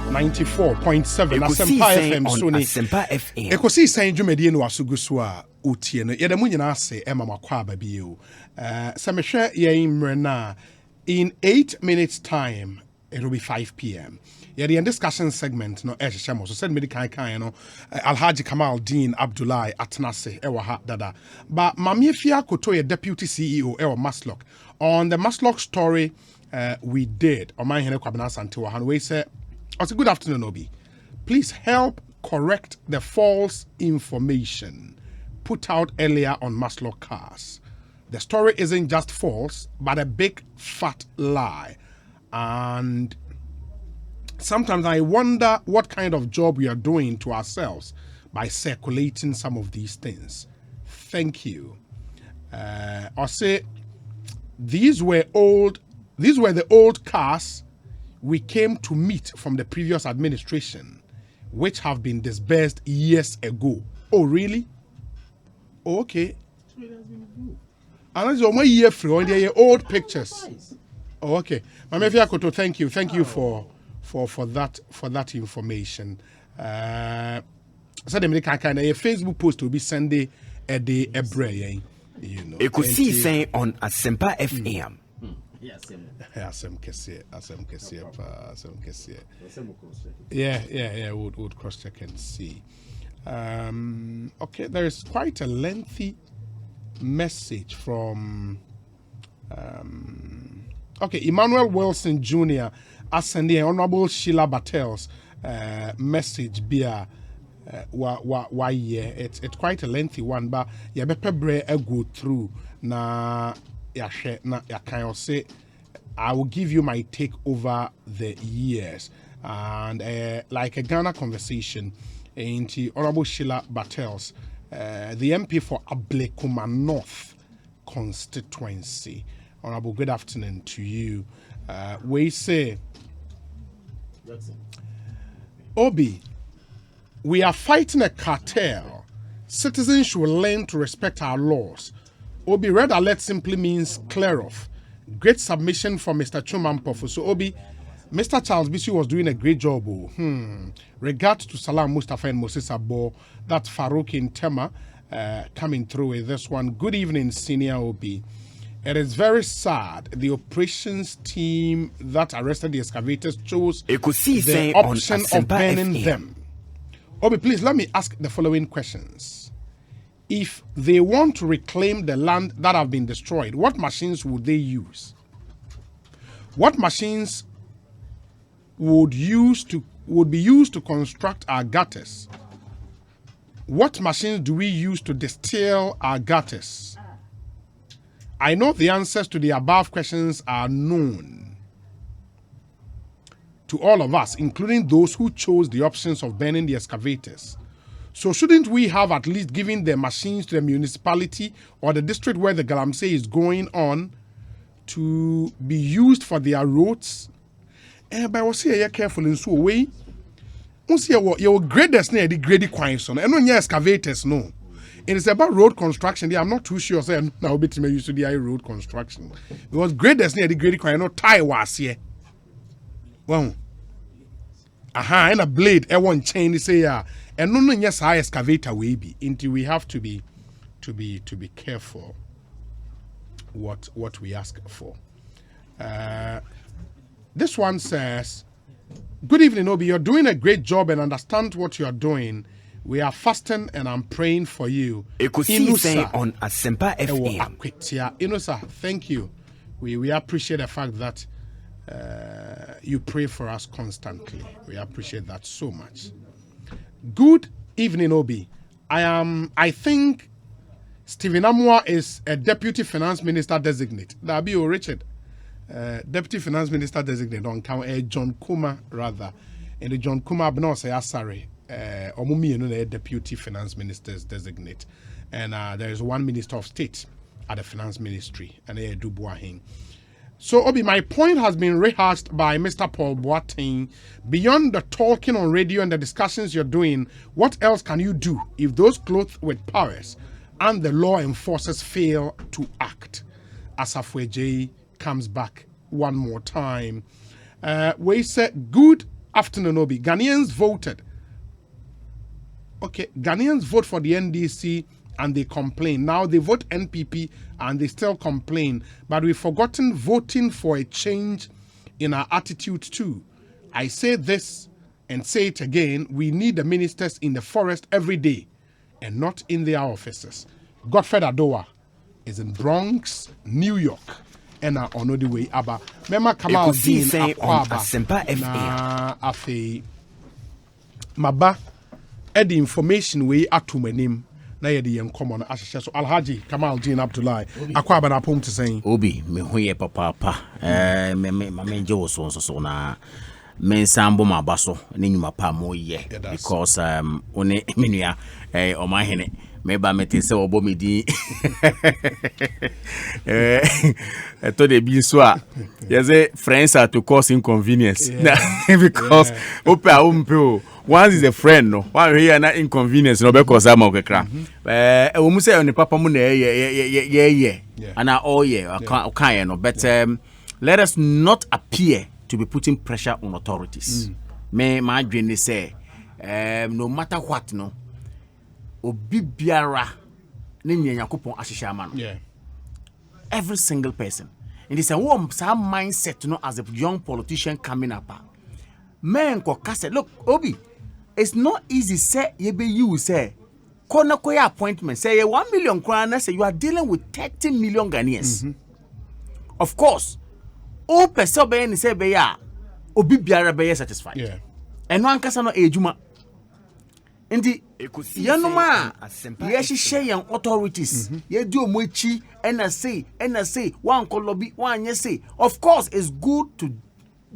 94.7 Asempa FM Sony Ekosiisen dwumadi no asugu so a otie no yeda munyina ase ema makwa aba bio se mehwe yen mrena in 8 minutes time it will be 5 p.m. The discussion segment no ehhehemo so said medical kan no Alhaji Kamal Dean Abdullahi Atnase ewa ha dada but Mamiefia Koto ye deputy CEO ewa Maslock on the Maslock story we did on my hene kwabena sante wa han we say good afternoon, Obi. Please help correct the false information put out earlier on Maslow cars. The story isn't just false, but a big fat lie. And sometimes I wonder what kind of job we are doing to ourselves by circulating some of these things. Thank you. I'll say these were the old cars we came to meet from the previous administration, which have been disbursed years ago. Oh, really? Oh, okay. So it has been good. And that's one year free on the old pictures. Oh, okay. Mamefia Koto, thank you. Thank you for that information. So the Facebook post will be Sunday a day a break. You know. Ekosiisen on Asempa FM. Asem kese. Yeah, would cross check and see. Okay, there is quite a lengthy message from Emmanuel Wilson Jr. ascending Honorable Sheila Batel's message beer why it's quite a lengthy one, but you better go through na I say I will give you my take over the years and like a Ghana conversation into Honorable Sheila Batel's the MP for Ablekuma North constituency. Honorable, good afternoon to you. We say, Obi, we are fighting a cartel. Citizens should learn to respect our laws. Obi, red alert simply means clear off. Great submission from Mr. Chumampofu. So, Obi, Mr. Charles Bisi was doing a great job. Regards to Salam Mustafa and Moses Abo, that Farouk in Tema coming through with this one. Good evening, Senior Obi. It is very sad the operations team that arrested the excavators chose the option of burning them. Obi, please let me ask the following questions. If they want to reclaim the land that have been destroyed, what machines would they use? What machines would be used to construct our gutters? What machines do we use to distill our gutters? I know the answers to the above questions are known to all of us, including those who chose the options of burning the excavators. So shouldn't we have at least given the machines to the municipality or the district where the Galamsey is going on to be used for their roads? But I was here careful in so way. Your graders near the grade quinson and no excavators, no. And it's about road construction. I'm not too sure. Say now bit me used to the road construction because graders near the grade quinson no tie was here. Well, and a blade. I want chain say and no yes high excavator will be until we have to be careful what we ask for. This one says, good evening, Obi. You're doing a great job and understand what you're doing. We are fasting and I'm praying for you. Ekosiisen on Asempa FM. Inusa, thank you. We appreciate the fact that you pray for us constantly. We appreciate that so much. Good evening, Obi. I think Stephen Amwa is a deputy finance minister designate. That'll be Richard. Deputy finance minister designate on count John Kuma rather. And the John Kuma Abno say Asari. Omumi deputy finance ministers designate. And there is one minister of state at the finance ministry. And they do Boahin. So, Obi, my point has been rehashed by Mr. Paul Boateng. Beyond the talking on radio and the discussions you're doing, what else can you do if those clothed with powers and the law enforcers fail to act? Asafwe J comes back one more time. We said, good afternoon, Obi, Ghanaians voted. Okay, Ghanaians vote for the NDC and they complain. Now they vote NPP and they still complain. But we've forgotten voting for a change in our attitude too. I say this and say it again. We need the ministers in the forest every day and not in their offices. Godfred Adowa is in Bronx, New York. And on the way, Abba. Mema Kamal Dean Akwaba. Na afe. Maba. The information we atumanim. Na yedi yen common ashe so Alhaji Kamal Dean Abdullahi. Akwaba na pom to saying. Obi, me huye papa. Me jo so na. Men sambo mabaso ni nyuma pa mo ye because one menua o ma hene me ba mete se obo me din to de bi so a you say friends are to cause inconvenience because opa umpe once is a friend no one here na inconvenience no be cause am okekra we mu say on papa mu na ye ana all ye kan no but let us not appear to be putting pressure on authorities. My dream is say, no matter what, no, obi biara ni nyakopon ashisha man. Yeah. Every single person. And it's a warm some mindset, you know, as a young politician coming up. Man ko kase look, Obi, it's not easy. Say you say, kona koya appointment. Say 1 million kroner. Say you are dealing with 30 million Ghanaians. Of course. O person be ni say be ya obi biara be satisfied. Yeah. And one kasa no ejuma. Ndi yanoma ye hihye yan authorities ye di omo echi and say one ko lobby one ye say. Of course it's good to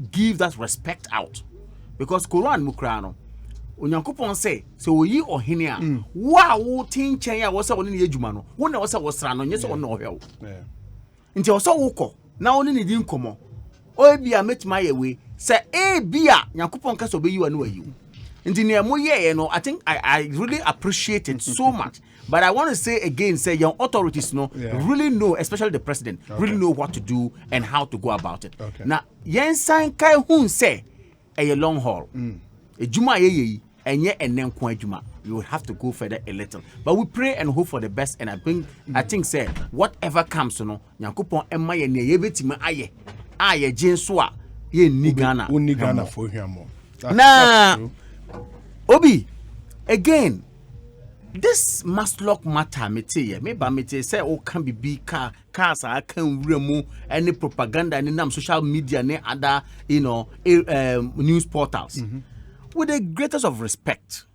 give that respect out because Quran mukra no onyankopon say so oyi ohene a wa wo tin chen ya wo say woni ne ejuma no wo na wo say wo sra no nye say wo na ohwe wo. Yeah. Nti wo so wo ko na oni ne din komo o bia metima yewe say e bia yakupon kaso be yiwa no ayi nti ne mo ye no I think I really appreciate it so much but I want to say again say your authorities really know, especially the president really know what to do and how to go about it. Now yen san kai hun say a long haul ejuma ye enye enenko adwuma you will have to go further a little but we pray and hope for the best and I think say whatever comes no yakupon emma ye ne ye betima aye jinso a ye ni Ghana for him. Na Obi again this Maslock matter mete say o can be cars are can remu any propaganda any social media any other news portals with the greatest of respect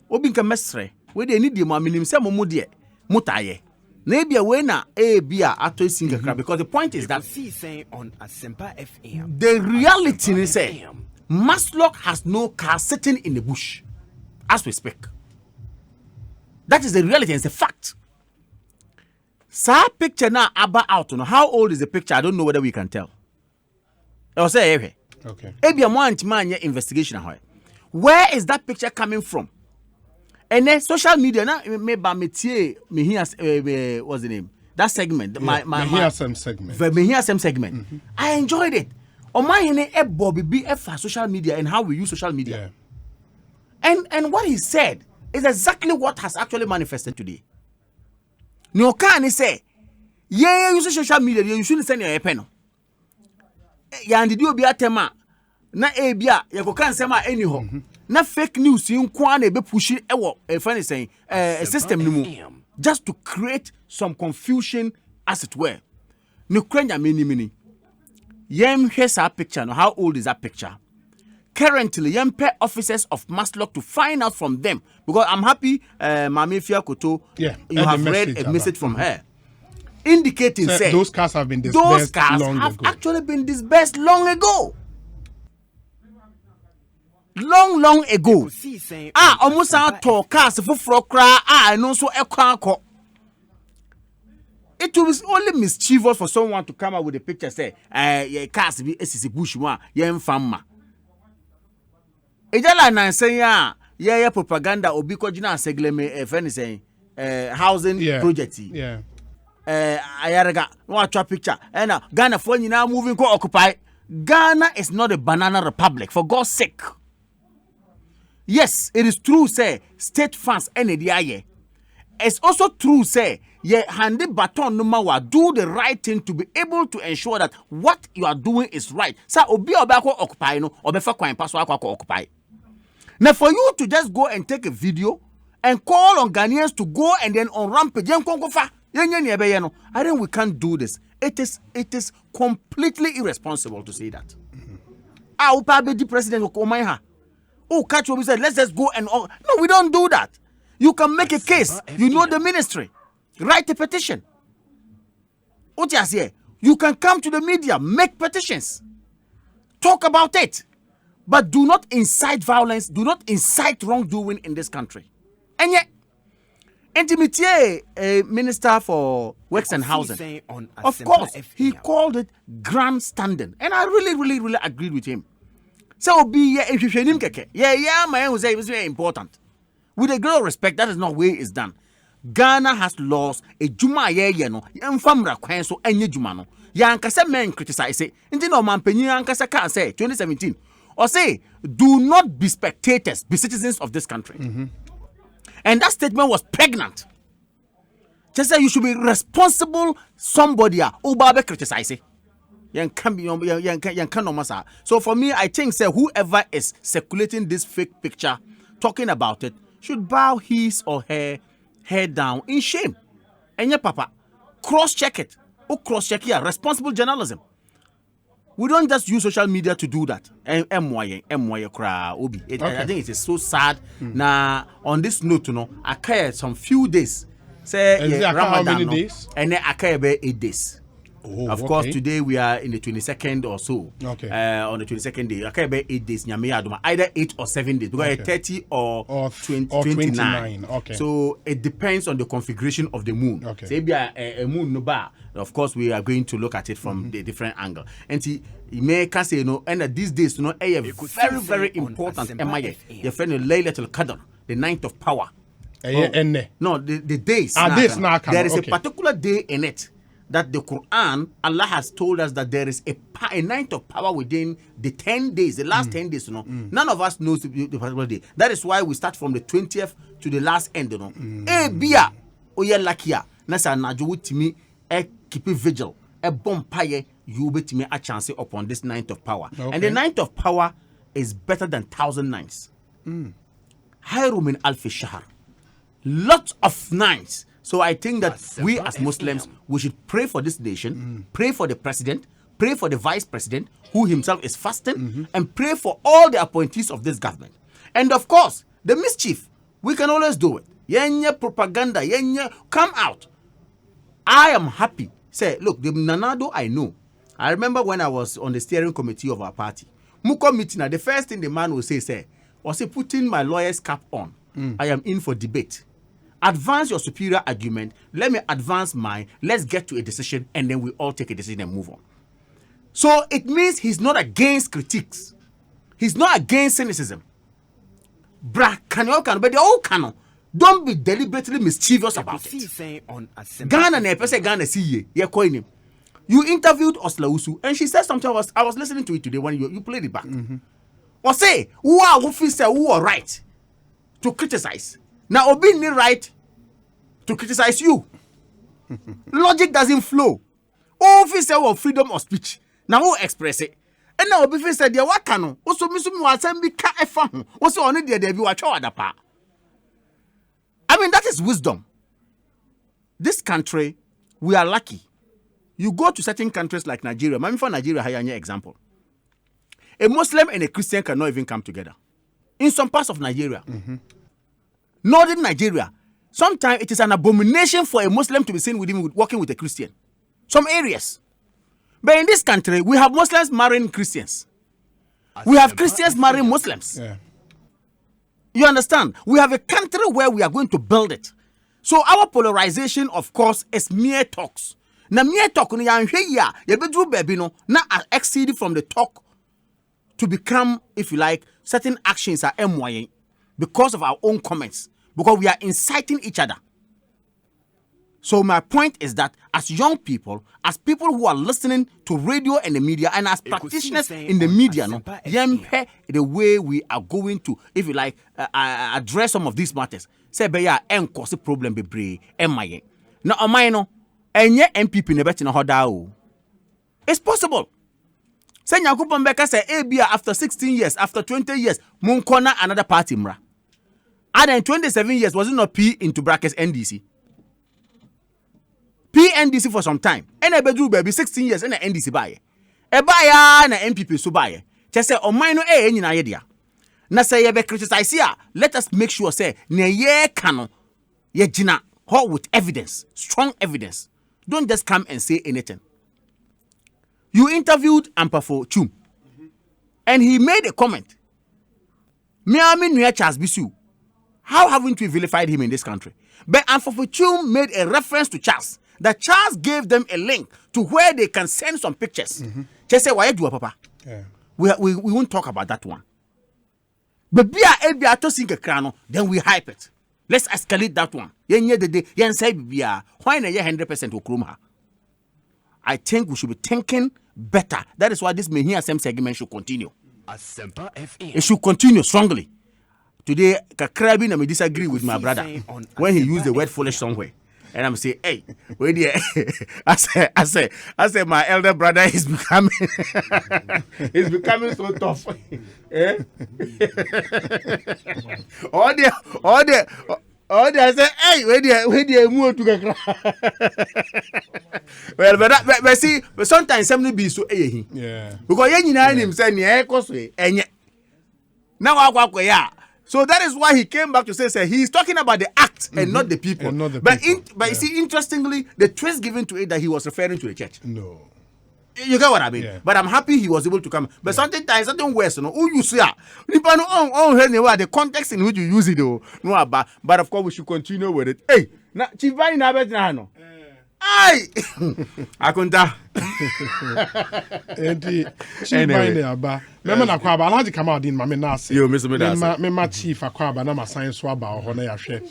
Obi nka mesre we dey need dem aminim say mo de mutaye na bia we na bia ato singa because the point is that on Asempa FM the reality is say Maslock has no car sitting in the bush as we speak. That is the reality and it's a fact. Sa picture now about out no how old is the picture? I don't know whether we can tell. I will say okay. Ebia mo antima investigation ahoy. Where is that picture coming from? And then social media now me ba metie me hear what's the name? That segment my segment. I enjoyed it. On my Bobby be for social media and how we use social media. And what he said is exactly what has actually manifested today. No can say, yeah, use social media, you shouldn't send your pen. Ya and you be a tema na ebia ya ko kan sema anyhow. Na fake news in kwane be push a funny saying a system no just to create some confusion as it were. No krenya mini. Yem here's our picture. Now, how old is that picture? Currently, yem pair officers of Maslock to find out from them because I'm happy, Mami Fia Koto, you have read a message from her indicating say those cars have been disbursed. Those cars have actually been disbursed long ago. Long ago. Almost out to cars for frokra. And also a quanko. It was only mischievous for someone to come out with a picture say, cars be SCC Bush one, yen famma. Ejala na say yeah propaganda obiko jina segleme if anything housing project. Yeah. Ayaraga no a picture. And Ghana for now moving ko occupy. Ghana is not a banana republic for God's sake. yes, it is true, say, state funds any the it's also true, say, ye hand the baton no matter do the right thing to be able to ensure that what you are doing is right. So obi obako occupy no obefa kwan pass occupy. Now for you to just go and take a video and call on Ghanaians to go and then on rampage, I think we can't do this. It is completely irresponsible to say that. The president will catch you and say, let's just go and no, we don't do that. You can make a case. You know the ministry. Write a petition. What you say? You can come to the media, make petitions, talk about it, but do not incite violence. Do not incite wrongdoing in this country. And yet, Intimitier, a minister for Works and Housing, of course, he called it grandstanding, and I really agreed with him. So be my own say it's very important. With a great respect, that is not where it's done. Ghana has laws. A juma no famra kwen so enye juma no. Yankasa men criticize it. Inti no man penyi yankasa can say 2017 or say do not be spectators, be citizens of this country. And that statement was pregnant. Just say you should be responsible. Somebody obabe criticize it. So for me, I think say whoever is circulating this fake picture, talking about it, should bow his or her head down in shame. And your papa, cross-check it. Cross-check here. Responsible journalism. We don't just use social media to do that. I think it is so sad. Now, on this note, I care some few days. Say Ramadan, how many days? And then I care about 8 days. Of course, today we are in the 22nd or so. Okay. On the 22nd day, I care about 8 days. Either 8 or 7 days. Because 30 or 29. Okay. So it depends on the configuration of the moon. Okay. Say a moon no bar. Of course, we are going to look at it from the different angle. And see, you may say and these days, a very important. Your friend Laylatul Qadr, the ninth of power. No, the days. There is a particular day in it that the Quran, Allah has told us that there is a night of power within the 10 days, the last 10 days, None of us knows the particular day. That is why we start from the 20th to the last end, bia, lakia, nasa najo timi, keep vigil, bompaye, you bet me a chance upon this ninth of power. Okay. And the ninth of power is better than 1,000 nights. Hayru min alfi shahr. Lots of nights. So I think that we as Muslims, we should pray for this nation, pray for the president, pray for the vice president, who himself is fasting, and pray for all the appointees of this government. And of course, the mischief, we can always do it. Yenye propaganda, yenye, come out. I am happy. Say, look, the Nanado I know. I remember when I was on the steering committee of our party. Muko meeting, the first thing the man will say, was putting my lawyer's cap on. I am in for debate. Advance your superior argument. Let me advance mine. Let's get to a decision, and then we all take a decision and move on. So it means he's not against critiques. He's not against cynicism. But they all can. Don't be deliberately mischievous about it. Ghana see ye. You interviewed Oslausu, and she said something. I was listening to it today when you played it back. Or say, who are right to criticize? Now, Obi need right to criticize you. Logic doesn't flow. Officer of freedom of speech. Now, who express it? And now, Obi said, "There what can also Missum was send me ka efan. Also, only the debut watch other part." I mean, that is wisdom. This country, we are lucky. You go to certain countries like Nigeria. Maybe for Nigeria, I have an example. A Muslim and a Christian cannot even come together. In some parts of Nigeria. Northern Nigeria, sometimes it is an abomination for a Muslim to be seen with him working with a Christian. Some areas. But in this country, we have Muslims marrying Christians. We have Christians marrying Muslims. Yeah. You understand? We have a country where we are going to build it. So our polarization, of course, is mere talks. Now, mere talk, now exceed from the talk to become, if you like, certain actions are MYA. Because of our own comments, because we are inciting each other. So my point is that as young people, as people who are listening to radio and the media, and as practitioners in the media, no, the way we are going to, if you like, address some of these matters. Say, be ya cause problem be brave, emaye. Now, amino, enye MPP ne beti na hoda. It's possible. Say Nyankopon Beka say, after 16 years, after 20 years, munkona another party mra. And in 27 years, was it not P into brackets NDC? PNDC for some time. And I bedroom baby 16 years and NDC buy. E buy na MPP so buy. Just say o mine any na idea. Na say ye be criticize here. Let us make sure say na ye canon ye jina with evidence, strong evidence. Don't just come and say anything. You interviewed Ampafo Chum. And he made a comment. Miami Nuya Charles Bisu. How haven't we vilified him in this country? But Ampafo Chum made a reference to Charles. That Charles gave them a link to where they can send some pictures. Just say, why do you, Papa? Yeah. We won't talk about that one. But be a to sink a crown, then we hype it. Let's escalate that one. Why not 100% Okrumha? I think we should be thinking better. That is why this may hear same segment should continue. It should continue strongly. Today, Kakrabi na me disagree with my brother when he used the word foolish somewhere. And I'm saying, hey, wait there. I say, my elder brother is becoming, he's becoming so tough. Eh? all the, I say, hey, wait there, move to the well, but see, but sometimes somebody be so, yeah, because you know him saying, yeah, and now I so that is why he came back to say he's talking about the act and not the people. Not the but people. You see, interestingly, the twist given to it that he was referring to the church. No. You get what I mean? Yeah. But I'm happy he was able to come. But something worse, you know, who you see, the context in which you use it, though. No, but of course we should continue with it. Hey, now Chivani na no. Ay, akunta. Enti chief binde aba. Mema na kwa aba Alhaji Kamaldeen ma me na ase. Yo, Mr. Medasa. Me ma chief akwa aba na ma science aba ho na ya hwe.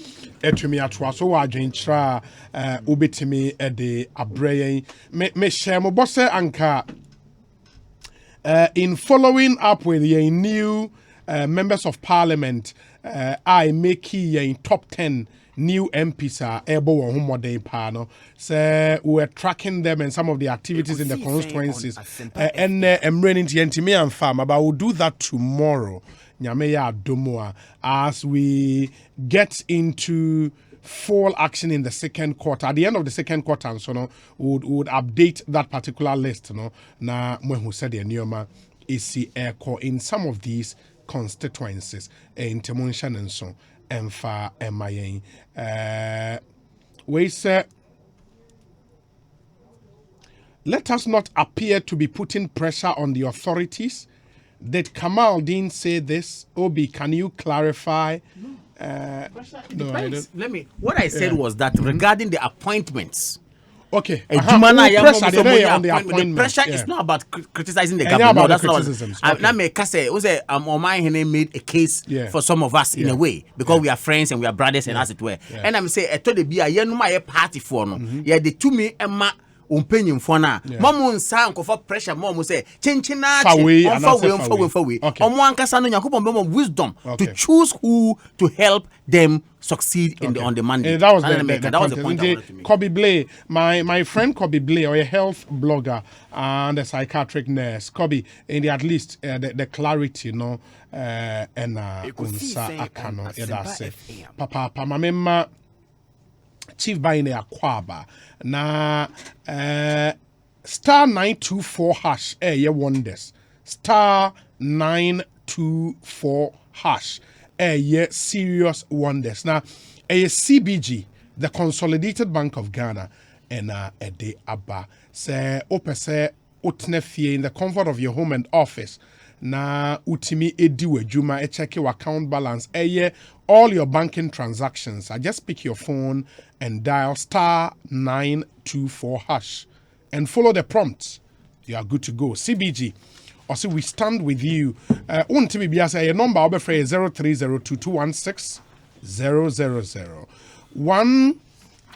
Etumi atoa so wa adwenkyra obetimi de abrayen. Me share mo bose anka in following up with your new members of parliament, I make ye top 10 new MPs are able on modern panel. So we're tracking them and some of the activities in the constituencies. And I'm running to Yentime and Farm, but we'll do that tomorrow. Nyameya Domoa, as we get into fall action in the second quarter. At the end of the second quarter, so no, would update that particular list. No, na who said the Nyoma is in some of these constituencies in Temunshan and so. Emfa Emayen. We say, let us not appear to be putting pressure on the authorities. Did Kamaldeen say this? Obi, can you clarify? No, I don't. What I said was that regarding the appointments. Okay. The pressure is not about criticizing the government. No, that's not. Now, me say, made a case for some of us in a way because we are friends and we are brothers and as it were. And I'm saying, I told the be a party for no. Yeah, the two me Emma. Umpenyin for na mom nsa for pressure mom say chinchina for we omo ankasa no yakobon be wisdom to choose who to help them succeed in on the mandate. That was the point I wanted to make. Kobe Blay, my friend Kobe Blay, or a health blogger and a psychiatric nurse. Kobe, in the at least the clarity, no, and unsa akano edase. Papa mamema Chief Baine Akwaba na star 924 hash ye wonders star 924 hash ye serious wonders na CBG, the Consolidated Bank of Ghana, and a day abba say opese utnefie in the comfort of your home and office. Na utimi ediwe juma check your account balance all your banking transactions. I just pick your phone and dial star 924 hash and follow the prompts. You are good to go. CBG, also we stand with you. Untimi biasa your number I'll be 0302216000.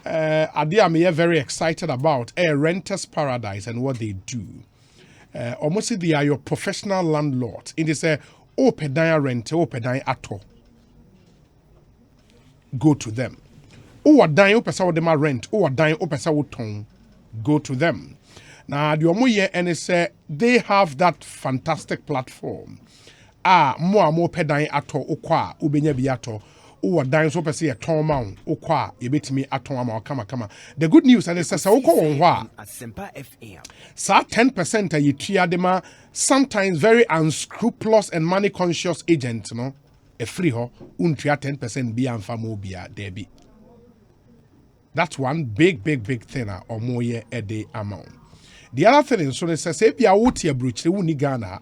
idea I'm very excited about Renters Paradise and what they do. Almost they are your professional landlord. It is a open rent, open ato. Go to them. Oh, dying open them rent. Oh, dying open ton. Go to them. Now the omoye and it's they have that fantastic platform. More pedan ato okwa ubenya bi ato. Oh, dying so per se a ton mount okwa yebetimi aton ama kama. The good news and it's a okwa on wa. Asempa FM. Sa 10% a yetua dema sometimes very unscrupulous and money conscious agents, no. A free ho untria 10% be and famobia debi. That's one big thing or more year a day amount. The other thing is so they say if you are out here brooch, they will need Ghana.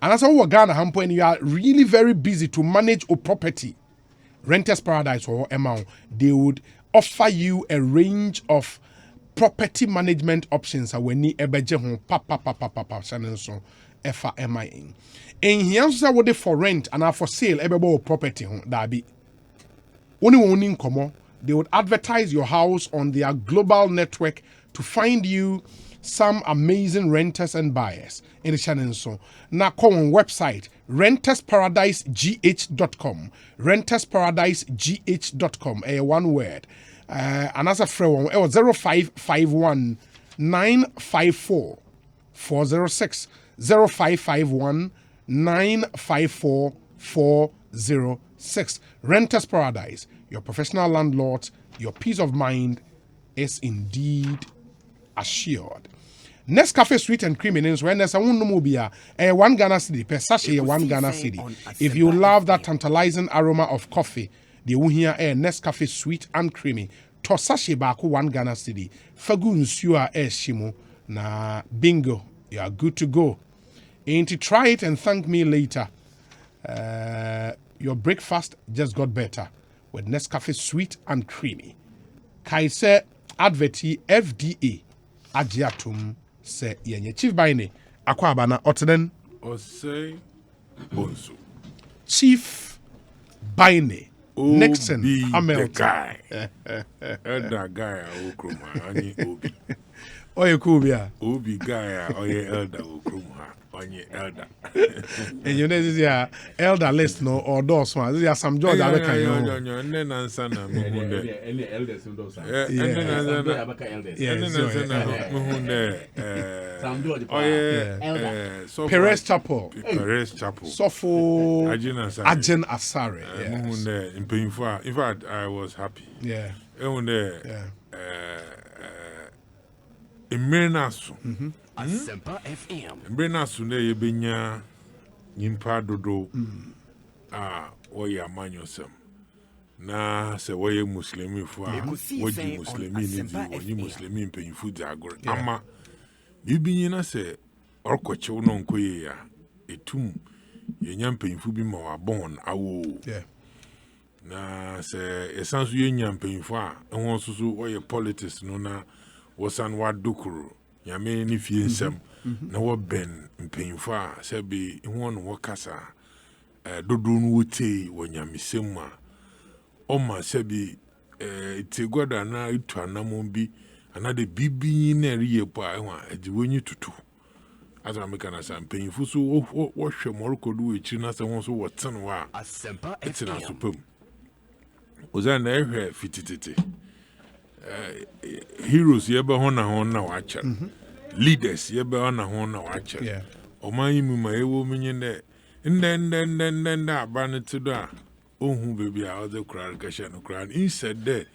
And that's how Ghana hampo and you are really very busy to manage a property. Renters Paradise or amount, they would offer you a range of property management options when you ebeje hon papa so efa MIN. And here what they for rent and for sale ebebo property hon that be. Only komo, they would advertise your house on their global network to find you some amazing renters and buyers in the channel. So now come on website rentersparadisegh.com. Rentersparadisegh.com. One word. And as a friend, 0551 954 406 0551 954 406. Renters Paradise, your professional landlord, your peace of mind is indeed assured. Nescafe Sweet and Creamy is when there's a one Ghana city per sachet 1 Ghana city. If you love that tantalizing aroma of coffee, the one here Nescafe Sweet and Creamy to sachet back 1 Ghana city. Fagun sua shimo na bingo, you are good to go. Ain't to try it and thank me later. Your breakfast just got better with Nescafe Sweet and Creamy. Kaise adverti FDA agiatum se yenye Chief Baine akwaba na otenen Osei Bonsu Chief Baine Nixon Hamilton guy elder guy okroma ani obi oye kubia obi guy oye elder okroma onye elder and you know this is elder list no or those one this is some George Abeka yo nne na nsa na muhunde any elders in those nne na nsa na muhunde Sam George so Perez Chapel Sofo Ajin Asare muhunde impinfo in fact I was happy ehunde Emenasu Asempa FM. Emenasu ne yebenya nyimpa dodo woyɛ amanyosɛm na sɛ woyɛ muslimi fo a wodi muslimi ne di woni muslimi mpanyimfo di agor ama bibi na sɛ ɔkɔkyew no nkoye ya etum yenya mpanyimfo bi ma wabɔn awo na sɛ esanso yenya mpanyimfo a ɛho nso so woyɛ politics no na wosan wadokoro nyame ne fie nsɛm na wɔbɛn mpanyimfo a sɛ bi ho no wɔkasa dodo no wote wonyamesem a oma sebi tegoda na itu anamon bi anade bibi na riye po a ho ajiwonyi tutu asa meka na sampanyimfo so wo hwe morkodo echi na se won so woten wa Asempa etina FM. supem ozan na ehwe fititete heroes yebe ho na wa cha leaders yebe ho na wa cha oman yimu ma ewo menye ne nde abane to a ohun baby a other crowd kasha no crowd instead there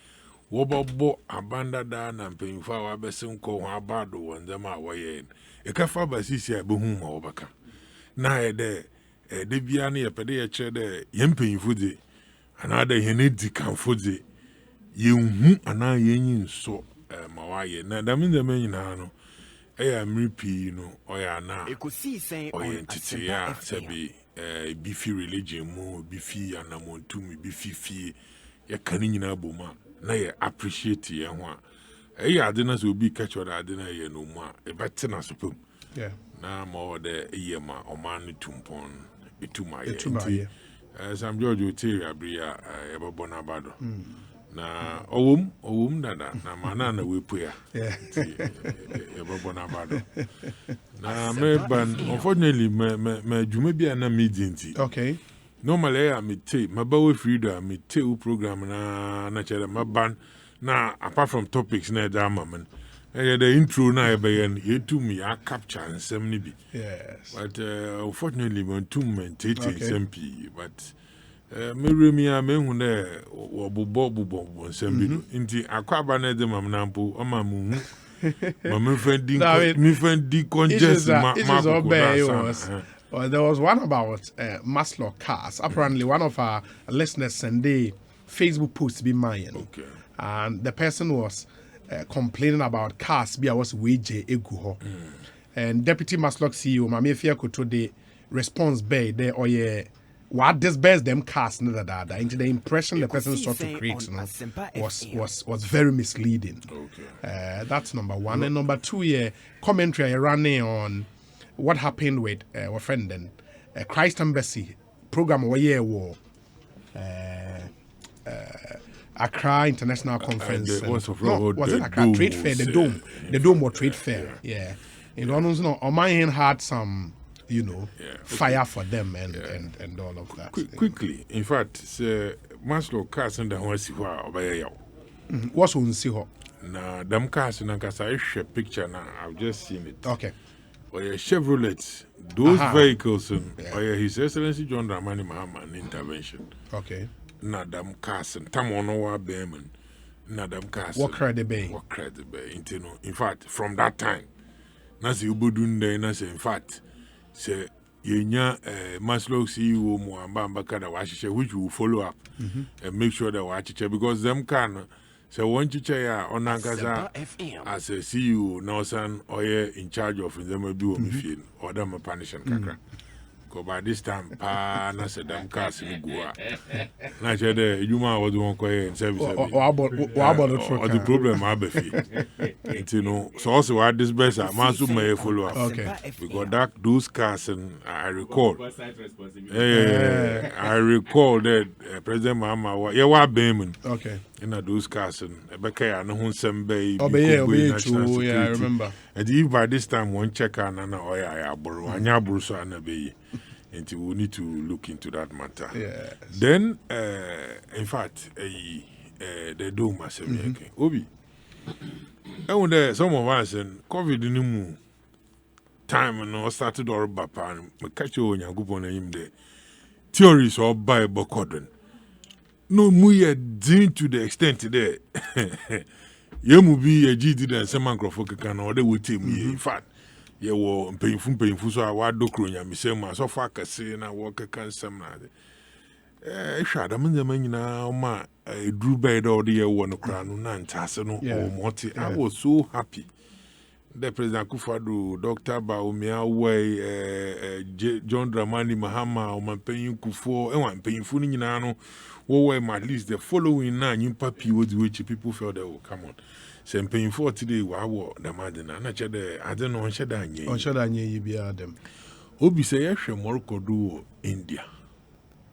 wobobo abanda da na mpanyimfo a wabesim ko ho abado wonzema a woye e ka fa basisi a behun ma wobaka na ye de bia na ye pede ye kire de ye mpanyimfo de anada ye ne di kanfo de ye hu ana ye nyin so ma waye na da min de nyina no mripi no oya na Ekosiisen oya on ntiti Asempa ya FM. sebi bifi religion mu bifi anamontum bifi fie ya kani nyina boma na ye appreciate ye ho a ade na so obi catch or ade na ye no mu a e bete na sopem na ma o de ye ma o man tumpon etuma ye nti Sam George Oteri abria e babo na bado na owum dada na mana na wepu ya ebo na bado na me ban unfortunately me adwuma bia na meeting Okay. normally I me take my bawe freedom me take program na chere my ban na apart from topics na da man the intro na e be you to me I capture and some ni bi Yes. but unfortunately when to maintain SMP but me remi a me hu na obobo nsem bi do nti akwaba na de mam na mpo o ma mu hu ma me friend di congest ma well, there was one about Maslow cars. Apparently, one of our listeners sent a Facebook post to be mine. Okay. And the person was complaining about cars. Be I was wage eguho. And Deputy Maslow CEO, Mami Fia Koto, the response bay there or what disperse them cars that into the impression the person sought to create was very misleading. Okay. That's number one. And number two, commentary running on what happened with our friend then Christ Embassy program war Accra International Conference. Was it Accra Trade Fair? The Dome or Trade Fair. Yeah. You know, on my hand had some, fire for them and all of that. Quickly, in fact, Maslow cars and the horse obey you. What's on Siho? Now, them cars and I share picture now. I've just seen it. Okay. Or Chevrolet, those vehicles, or His Excellency John Dramani Mahama intervention. Okay. Na them cars and Tamonoa Beman, na them cars. What credit bay? What credit bay? In fact, from that time, Nasi Ubudunde, Nasi, in fact, say, Yenya Maslow CEO Muamba Bakada Washiche, which will follow up and make sure that Washiche, because them can. So one teacher ya onankaza as a CEO now son or in charge of them do machine or them a punishing kakra. Go by this time pa na se them cars in Gua. Na chede Yuma was one quiet and service. Or the problem I be fee. So also I this best I must may follow up. Okay. Because those cars and I recall. I recall that President Mahama wa Beman. Okay. In those cars and Ebeke and Hunsem Bay. Yeah, I remember. And if by this time one check and I borrow and Yabrusa and Bay. And we need to look into that matter. Yes. Then, in fact, the dome as a Obi. And there some of us and COVID in the moon time and started or bapa and catch you on your group on him there. Theories or by Bocodon. No, we are doing to the extent there. You will be a GD and some microphone can order with him. In fact, you were painful, so I want to croon ya, Miss Emma, so far as saying I walk a cancer. Shadam in the man now, ma, a drew bed or the year one crown, none tassano or morty. I was so happy. The President Kufadu, Dr. Baumia Way, John Dramani Mahama, or my paying Kufo, and one painful in Nano, or at least the following 9 in Papi was which people felt they will come on. Same paying for today, wow, the Madden, and I don't know, on Shadanye, you be Adam. Obi say, Yasha Morocco do India.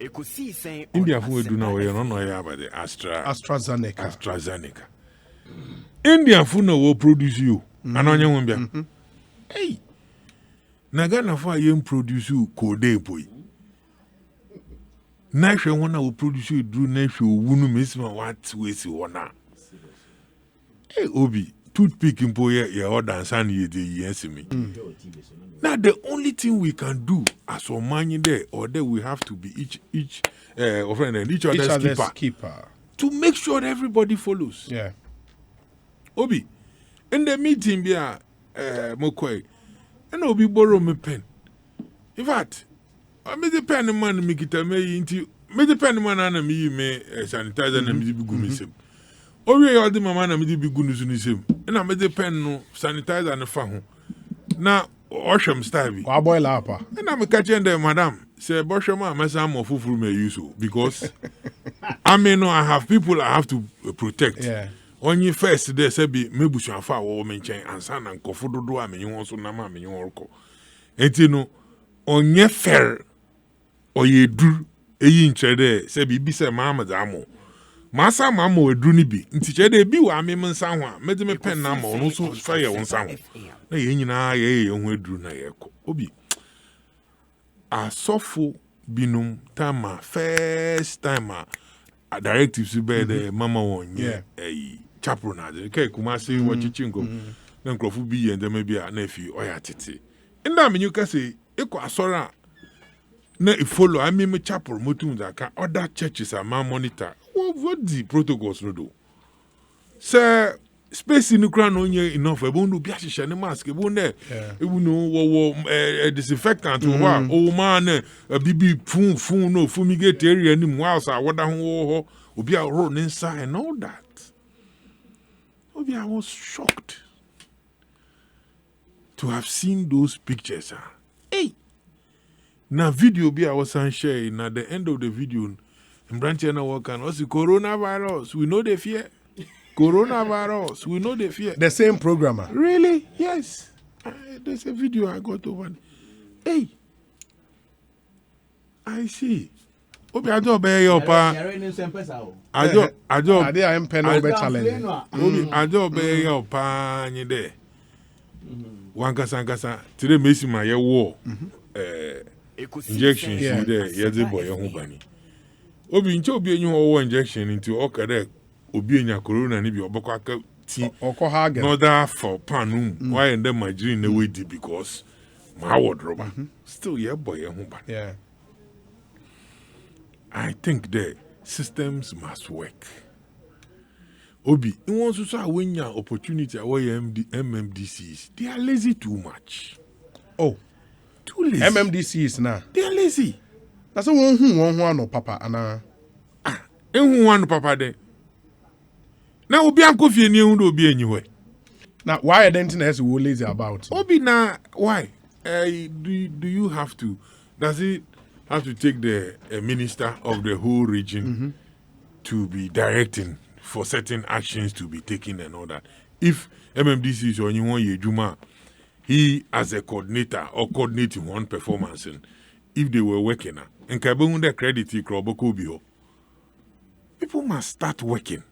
Ekosiisen India, who do now, you don't know about the AstraZeneca. India, who will produce you. Anonya wambia. Hey. Nagana fa yem produce you kode boy. Na hwe wona will produce you drew na hwe wunu mesima what we see wona. Hey Obi, toothpick mpo ye order san ye dey yes me. Now the only thing we can do as a man there or there we have to be each other's keeper to make sure that everybody follows. Yeah. Obi in the meeting, Mokoi, and Obi borrow me pen. In fact, I made the pen man make it a me into made the pen man and me sanitizer and me be good miss him. Obi all the man and me be good news him. And I made the pen no sanitizer and the phone. Now, Osham style. Boy lapa. And I'm catching them, madam. Say, Boshama, my son of Fufu may use because I may know I have people I have to protect. Yeah. Only first there say be mebusu afa wo menchen ansa na nkofo dodo a menye won so na ma menye won roko enti no onye fair oyedu eyi nche there say bi se ma amazamo Masa mama edru ni bi. Nti che de bi wa me nsa ho a, me de me pen na ma ono so fa ye nsa ho. Na ye nyina ye ho edru na ye ko. Obi asofo binum tama first time a directives be the mama won ye chapel na de kai kuma se wo chichingo na nkrofo bi ye ndem bi a na fi oya tete. Nda menyu ka se eko asora na e follow me chapel motum zaka other churches are ma monitor what the protocols no do sir space in kran onye enough ebo no bi ahihye ne mask ebo ne ebu no wo disinfectant o ma na bibi fun no fumigate area ni mu house awoda ho obi a ro ne nsa and all that. Obi I was shocked to have seen those pictures. Hey, na video bi I was sharing at the end of the video branch na work and was the coronavirus we know the fear. Coronavirus, we know the fear. The same programmer. Really? Yes. There's a video I got over. Hey, I see. Obi ajo be your pa. Ajo am pen over challenge. Obi ajo be your pa nyi de. Wankasa today mesi ma ye war. Injections there ye dey boy ho bani. Obi nche obi enyu wo injection into okade obi enya corona ni bi oboko aka ti okohagen no da for panum why and them margarine na we di because my wardrobe still yeah boy ho ba. Yeah, I think the systems must work. Obi in one so when your opportunity away MMDCs they are lazy too much. Oh, too lazy. MMDCs na they are lazy. That's one who no papa ana Who one papa de. Now obi anko fie ni hu do obi anyiwe. Now why identity is we lazy about? Obi na why? Do you have to? Does it have to take the minister of the whole region to be directing for certain actions to be taken and all that? If MMDC is on you want Juma, he as a coordinator or coordinating one performance, and if they were working, and kabung the credit Kroboko people must start working.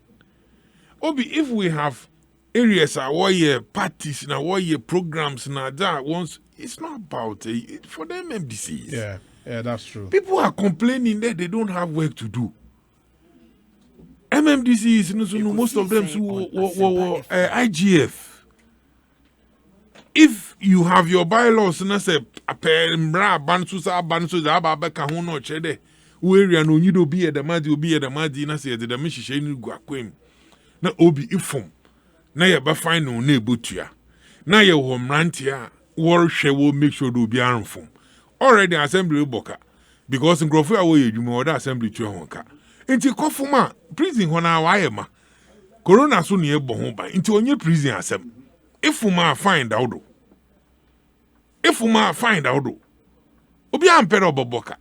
Obi, if we have areas where parties now, where programs now that once it's not about for the MMDCs. Yeah, that's true. People are complaining that they don't have work to do. MMDCs, most of them were IGF. If you have your bylaws, and I say, area no you do be at the madi, and I say the mission guaquim. Na obi ifom na ye ba find no na ebutua na ye hom rantia wor hwe wo make sure do bi armfom already assembly boka because ngrofo a wo ye dwuma order assembly tue honka enti kofoma prison ho na wa ye ma corona so ne ebo ho ba enti onye prison asem ifuma find out obi ampere oboboka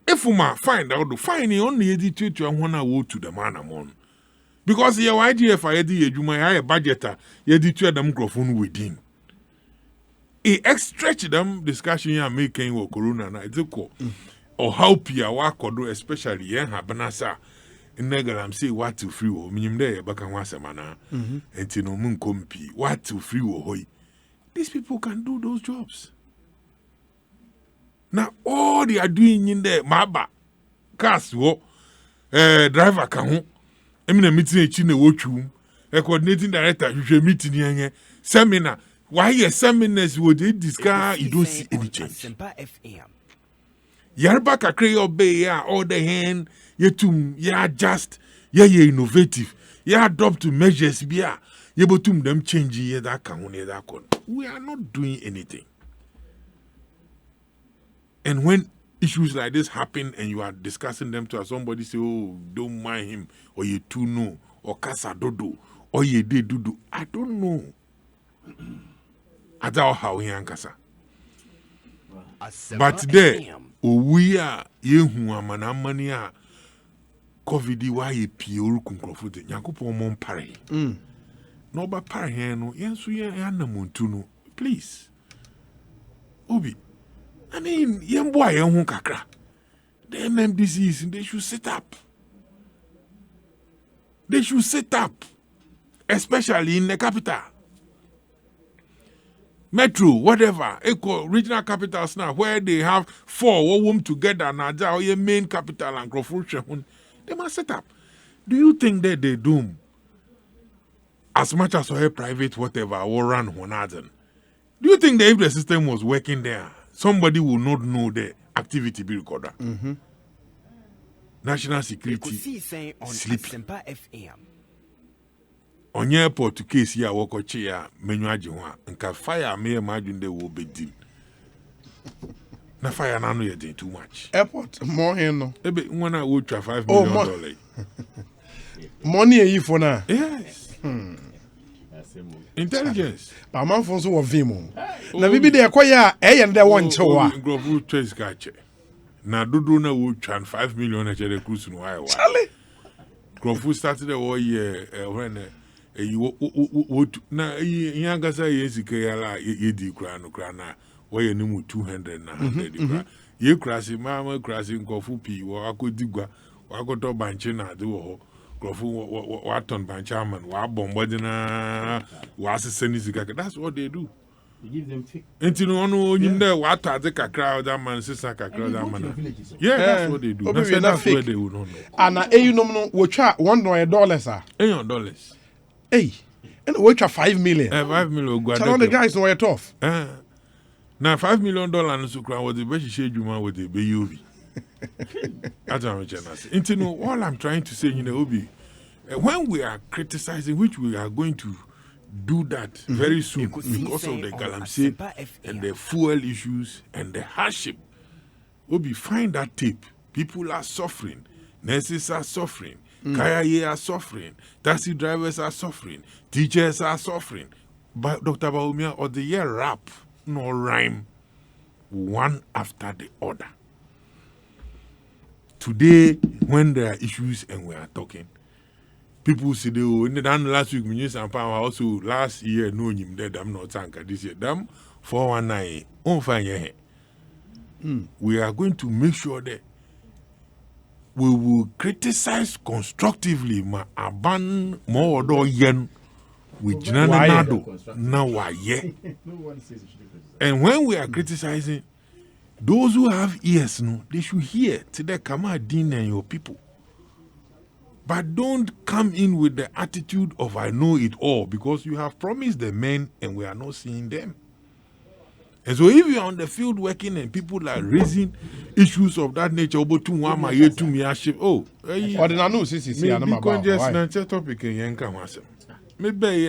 ifuma find out fine on ye di tue ho na wo to the man amon. Because your IGF already a budget, you did to them microphone within. It stretch them discussion you are making with Corona na it's or how Pia work or do especially Habanasa in Negaram say what to free or minimum there back and once a mana and Tino Moon Compi, what to free or hoy. These people can do those jobs. Now all they are doing in there, Maba, cast driver can Emina meeting a chine wochum, a coordinating director, you meeting here, seminar. Why a seminars would they discuss? You don't see any change. Yarbaka cray obey all the hand, yetum, ya just, ye innovative, ya adopt measures, bia, ye botum them changing ye that can that con. We are not doing anything. And when issues like this happen and you are discussing them to somebody say, oh, don't mind him, or you too know, or kasa dodo, or ye de dudu. I don't know. I don't know how he kasa. But there, we are yehu amanamania COVID wa ye pior kunkrofute. Nyakupo mon pare. No ba pare here no. Yensu ye anamuntu no. Please. Obi. I mean, young boy, young kakra. The MMDCs, they should sit up. They should set up, especially in the capital. Metro, whatever, regional capitals now, where they have 4 of them together, now your main capital and Grofusha, they must set up. Do you think that they do as much as a private whatever or run one other? Do you think that if the system was working there, somebody would not know the activity be recorded? National security sleeping. On airport to case here, walk or chair, menu ajihwa, and can fire me imagine they will be dim. Na fire na no yet too much. Airport, more here no. Ebe when I would try $5 million. Money a for now. Yes. Intelligence. But man for so of vimo. Na bibi de akoya and they want chowa. Grofu trace catch. Na dudu na would try $5 million at the cruise no why. Charlie. Grofu started the war year when na yanga sa yesike yala yedi kra no kra na we ni mu 200 na 100 ye krasi mama krasi nkofu pi wa akodigwa wa akoto banche na de wo nkofu wa ton bancha man wa bombo de na wa seseni zika. That's what they do. You give them fake. Until ono nyinde wa tade kakra that man sisa kakra that man. Yeah, that's what they do. That's where they will not know. And you know we try $1 ah. $1. Hey, and we try $5 million. $5 million. Tell all the guys know it off. Now $5 million no sukra was the best shade you man with the BUV. That's what I'm trying to say. Into no, all I'm trying to say, Obi, when we are criticizing, which we are going to do that very soon because of the galamsey and the fuel issues and the hardship. Obi, find that tape. People are suffering. Nurses are suffering. Kaya are suffering. Taxi drivers are suffering. Teachers are suffering. But Dr. Baumia, or the year rap, no rhyme, one after the other. Today, when there are issues and we are talking, people say, oh, in the last week, Minister and Power also last year, no, him dead, I'm not tanker this year. Damn, 419, on fire. We are going to make sure that we will criticize constructively ma aban more or yen with Janado now and when we are criticizing those who have ears, no, they should hear to the Kamadin and your people. But don't come in with the attitude of I know it all, because you have promised the men and we are not seeing them. And so if you are on the field working and people are raising issues of that nature, oh, maybe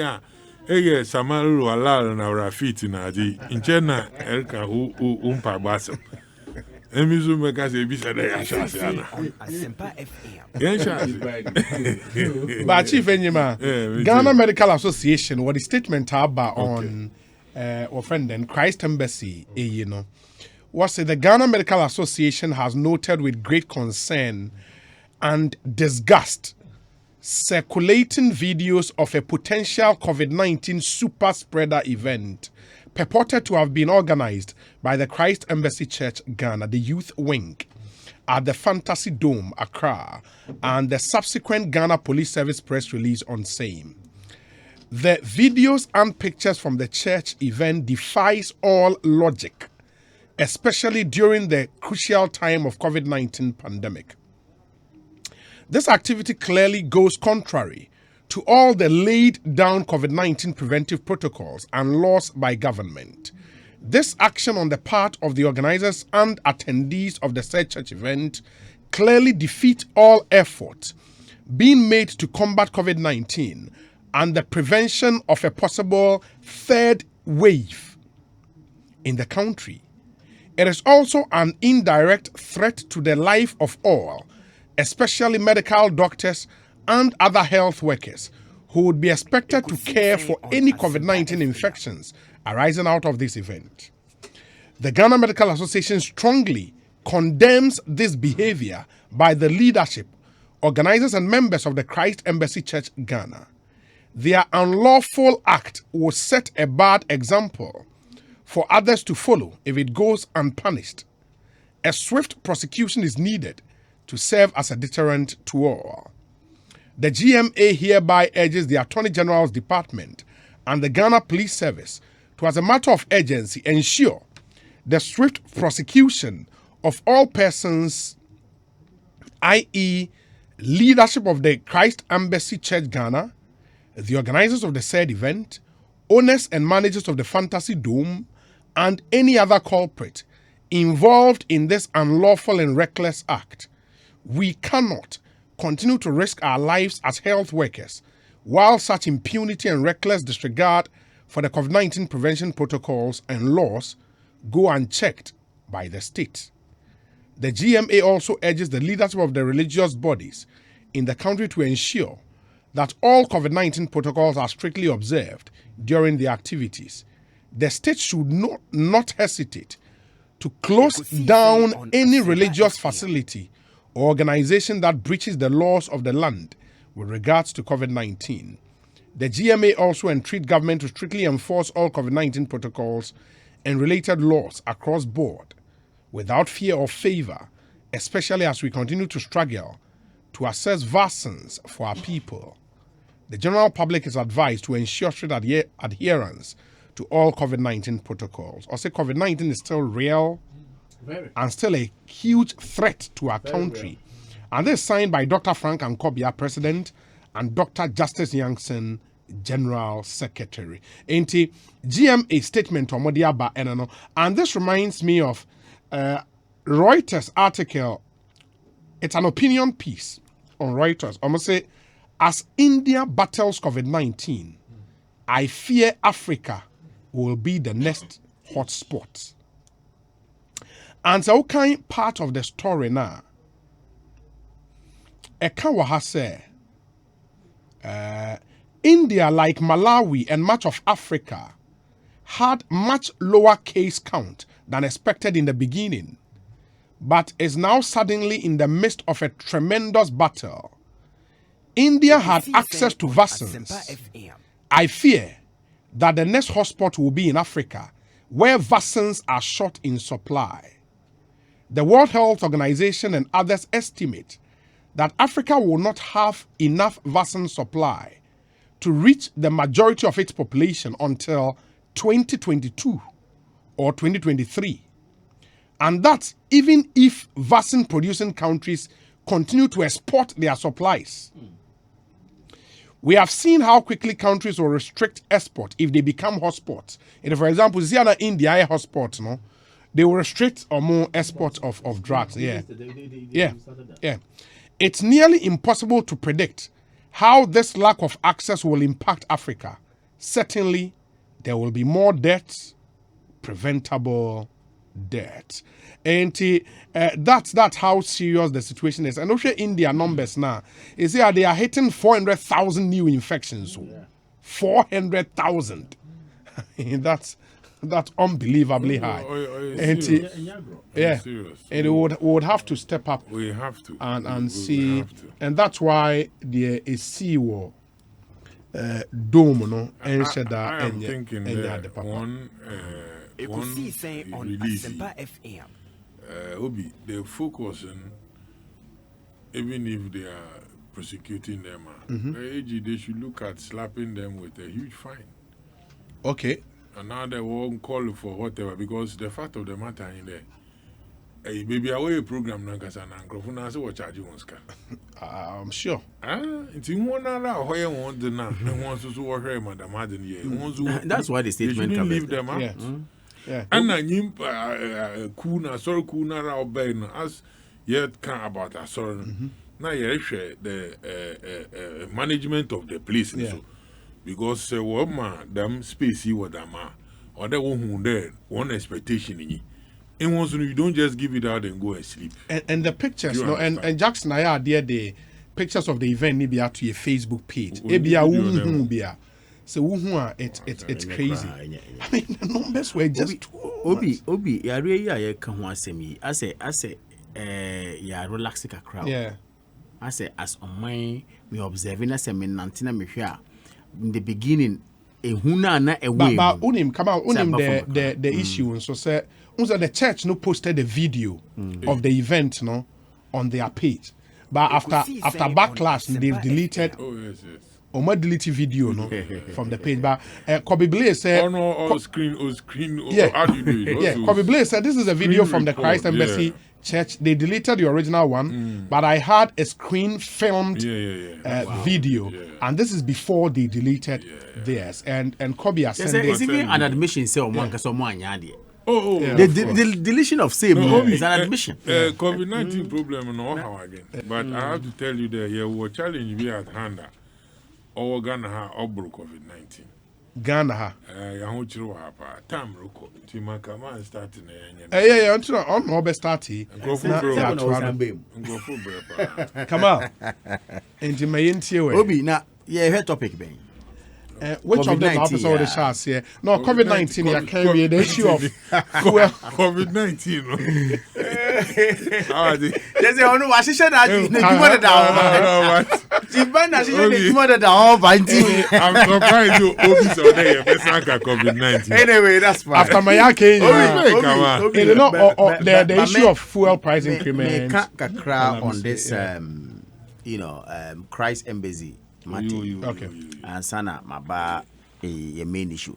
Samaru alal na rafiti na di inchena elka umpa basem. Emizu meka se bi sada ya shase ana. But Chief Enyima, Ghana Medical Association, what the statement about on offending Christ Embassy, you know, was the Ghana Medical Association has noted with great concern and disgust circulating videos of a potential COVID-19 super spreader event purported to have been organized by the Christ Embassy Church Ghana, the youth wing, at the Fantasy Dome, Accra, and the subsequent Ghana Police Service press release on same. The videos and pictures from the church event defies all logic, especially during the crucial time of COVID-19 pandemic. This activity clearly goes contrary to all the laid down COVID-19 preventive protocols and laws by government. This action on the part of the organizers and attendees of the said church event clearly defeats all effort being made to combat COVID-19 and the prevention of a possible third wave in the country. It is also an indirect threat to the life of all, especially medical doctors and other health workers who would be expected to care for any COVID-19 infections arising out of this event. The Ghana Medical Association strongly condemns this behavior by the leadership, organizers and members of the Christ Embassy Church Ghana. Their unlawful act will set a bad example for others to follow if it goes unpunished. A swift prosecution is needed to serve as a deterrent to all. The GMA hereby urges the Attorney General's Department and the Ghana Police Service to, as a matter of urgency, ensure the swift prosecution of all persons, i.e., leadership of the Christ Embassy Church Ghana, the organizers of the said event, owners and managers of the Fantasy Dome, and any other culprit involved in this unlawful and reckless act. We cannot continue to risk our lives as health workers while such impunity and reckless disregard for the COVID-19 prevention protocols and laws go unchecked by the state. The GMA also urges the leadership of the religious bodies in the country to ensure that all COVID-19 protocols are strictly observed during the activities. The state should not hesitate to close down any religious facility or organization that breaches the laws of the land with regards to COVID-19. The GMA also entreat government to strictly enforce all COVID-19 protocols and related laws across board without fear or favor, especially as we continue to struggle to access vaccines for our people. The general public is advised to ensure strict adherence to all COVID-19 protocols. Or say COVID-19 is still real and still a huge threat to our country. And this is signed by Dr. Frank Ankobia, President, and Dr. Justice Youngson, General Secretary. Ain't GMA statement on Modiaba Enano. And this reminds me of Reuters article. It's an opinion piece on Reuters. I'm going to say, as India battles COVID-19, I fear Africa will be the next hotspot. And so, okay, part of the story now. Ekawa say, India, like Malawi and much of Africa, had much lower case count than expected in the beginning, but is now suddenly in the midst of a tremendous battle. India had access to vaccines. I fear that the next hotspot will be in Africa, where vaccines are short in supply. The World Health Organization and others estimate that Africa will not have enough vaccine supply to reach the majority of its population until 2022 or 2023. And that's even if vaccine-producing countries continue to export their supplies. We have seen how quickly countries will restrict export if they become hotspots. For example, India hotspot, no? They will restrict or more export of drugs. Yeah. It's nearly impossible to predict how this lack of access will impact Africa. Certainly, there will be more deaths, preventable deaths. And that's how serious the situation is. And also India numbers now, is there they are hitting 400,000 new infections. 400,000. That's unbelievably high. And it would have to step up. We have to and see, and that's why there is CEO dome no. And said that. I am thinking that one Ekosiisen on Asempa FM. Obi, they're focusing, even if they are prosecuting them, they should look at slapping them with a huge fine. Okay. And now they won't call for whatever, because the fact of the matter in there, maybe away a program now, say what charge you want. I'm sure. It's in one hour where you want the now. Wants to work here, Madam Madden. That's why the statement covers. Leave them out. Yeah. And I knew Kuna, sorry, Kuna, or Ben, as yet can about a son. Now you share the management of the place. So, because them space you them or they won't there one expectation in you. And once you don't just give it out and go and sleep. And the pictures, no, and Jackson I are there the pictures of the event maybe out to your Facebook page. So it's crazy. I mean the numbers were just Obi ya ya kan ho asemi. I say ya relax a crowd. Yeah. I say as on my me observing as me nantina me hwea in the beginning ehuna na ewe. But unim come out unim the issue and so say the church no posted a video of the event no on their page. But after backlash, they've deleted. Oh yes. Or my delete video no from the page. But Kobe Blaze said, screen. Yeah. How do you do it? yeah, Kobe Blaze said this is a video from the record, Christ Embassy Church. They deleted the original one, but I had a screen filmed video, and this is before they deleted theirs. And Kobe has Yes, sent it's it. even an admission. Say, one because someone yadi. Yeah, The deletion of same is an admission. COVID-19 problem no how again. But I have to tell you that here we challenge we at hand. Our Ghana ha obro COVID-19. Ghana ha. Ya ho chiro ha pa. Tam roko. Ti makama start na yen. Yeah, on no be start. Ngofo bro pa. Come on. And you may we. Obi na yeah, topic ben. Which of them officer or the shots here? No, COVID-19 you carry the issue of COVID-19. There's a one was share that you mother down. Jibana she mother down banti. I'm surprised you Obi so there be COVID-19. Anyway, that's fine. after my yake, Come on. the issue of fuel price increment. Kakra on this Christ Embassy. Okay. And Sana Maba a main issue.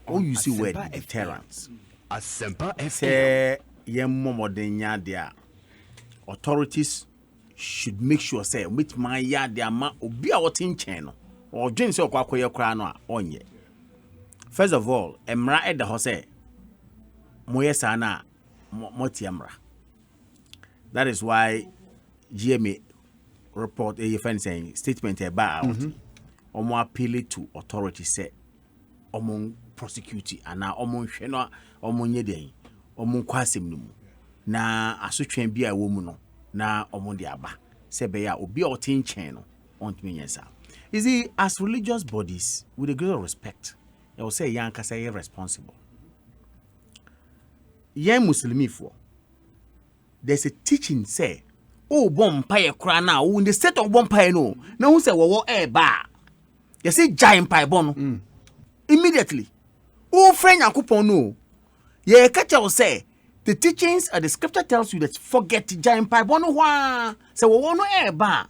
Oh, you see where the deterrence. Say Yemomodenya there. Authorities should make sure say with my yard there ma obi a wotin channel or James okwakoye kra no a onye. First of all, emra e de ho say moye sana motiamra. That is why GMA report a saying statement about omo appeal to authority say omo prosecute and na omo hwe no omo nye den omo kwasem no mu na asotwen bia wo mu no na omo de aba se be ya obi otin chen no ont me yensa. You see, as religious bodies with a great respect, I will say yanka say responsible. Yen Muslimi for there's a teaching say oh, bompire cry now. In the state of bompire, no. Now who say wo ba? You say giant pie bono. Immediately. Oh, friend Yakupon no. Ye catch will say the teachings the scripture tells you that forget giant pie bono wa. Say wo no ba.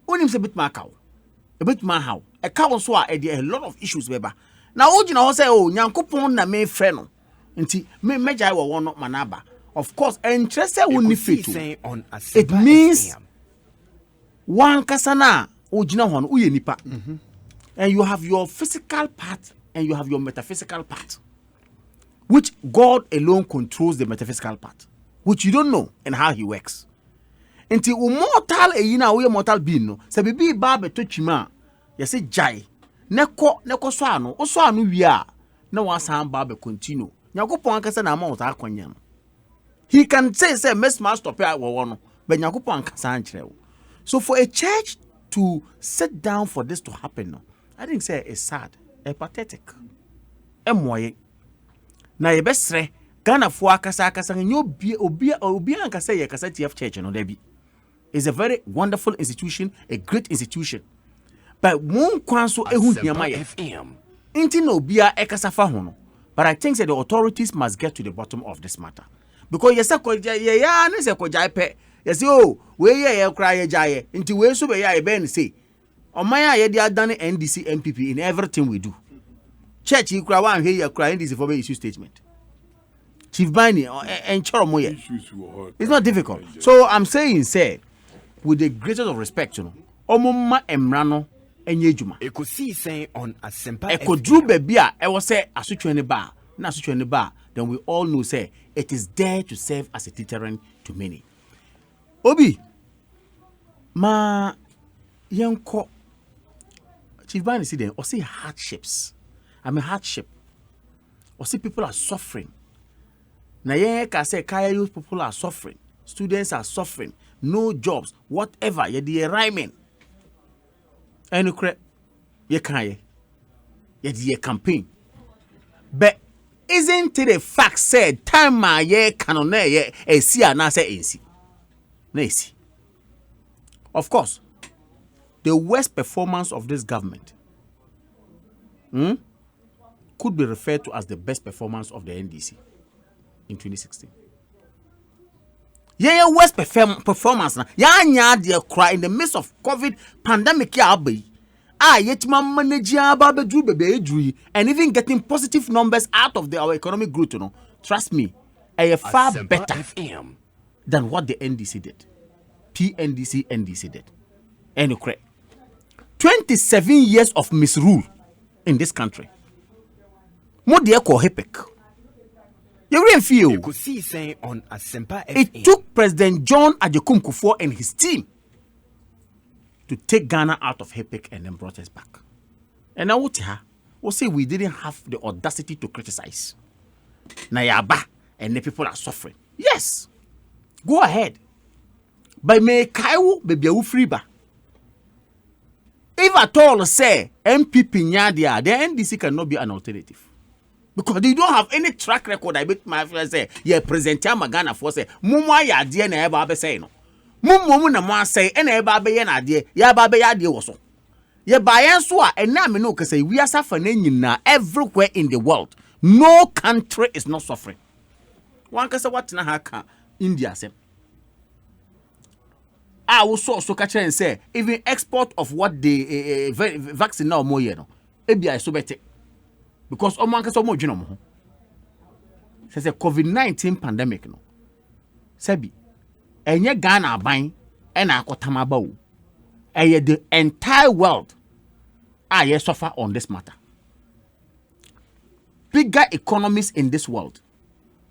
When him say bit my cow. A bit my how. A cow so a lot of issues beba. Now Ojina say oh Yakupon na me friend no. Nti me meja wo no manaba. Of course, interested won't fit. It means one kasana ojina hon uye nipa. And you have your physical part and you have your metaphysical part. Which God alone controls the metaphysical part. Which you don't know and how he works. Until mortal e yina we mortal being no. Se bibi ba beto chima. Ya se jai. Neko so ano. O so ano wi a. Na wan san ba be continue. Nyakopon kasa na ma ota akwanya no. He can say mess master stop here no, but Yakupon can. So for a church to sit down for this to happen, no, I think say it's sad, it's pathetic. Emoye. Na ye besre Ghana fo akasa nyo obi anka say ye kasa TF church no debi. It's a very wonderful institution, a great institution. But mon kwanso ehu hiama ye. Inti no bia ekasa fa ho no. But I think that the authorities must get to the bottom of this matter. Because yes, ya ne se ko jai pe. Yes, oh, we ye cry ye jai. Inti we so be ya ben say. Omaya ye dia done NDC MPP in everything we do. Church you cry one here cry NDC for be issue statement. Chief Bani and Choromoye. It's not difficult. So I'm saying say with the greatest of respect, you know. Omoma emrano enye juma. Ekosiisen on Asempa. Ekodru bebia e wo say asotwene ba. Na asotwene ba. Then we all know say it is there to serve as a deterrent to many. Obi ma yenko Chief Bani see them or see hardships. I mean hardship. Or see people are suffering. Na yen ka say kaya youth people are suffering. Students are suffering. No jobs, whatever. Ye the rhyming. And ye can ye campaign. But isn't it a fact said time my ye canon ye a see and I say NC? Of course, the worst performance of this government could be referred to as the best performance of the NDC in 2016. Yeah, worst performance na. Ya nya de cry in the midst of COVID pandemic ya abai. Yet man manage aba bedru bebe edru and even getting positive numbers out of our economic growth, you know. Trust me, far better than what the NDC did. NDC did. And 27 years of misrule in this country. Mo de ko hepek. You really feel Ekosiisen on Asempa FM. it took President John Agyekum Kufuor and his team to take Ghana out of HEPEC and then brought us back. And now we'll say we didn't have the audacity to criticize. Nayaba and the people are suffering. Yes, go ahead. But may Kaiwu be a free ba. If at all say MPP Nyadia, the NDC cannot be an alternative. Because they don't have any track record. I bet my friend say, yeah, President Ghana for say, Mumwa ya die na eba be say no. Mumu na mo say, ena eba be ye na die, ya ba be ya die wo so. Ye ba yen so a ena me no say we are suffering nyina everywhere in the world. No country is not suffering. One kasa what na ha India say. I also catch and say even export of what the vaccine now more no. Ebi I so better. Because oman kasa omo dwena mo ho. Say COVID-19 pandemic no. Sebi enye Ghana aban na akotama ba o. Eye the entire world suffer on this matter. Bigger economies in this world.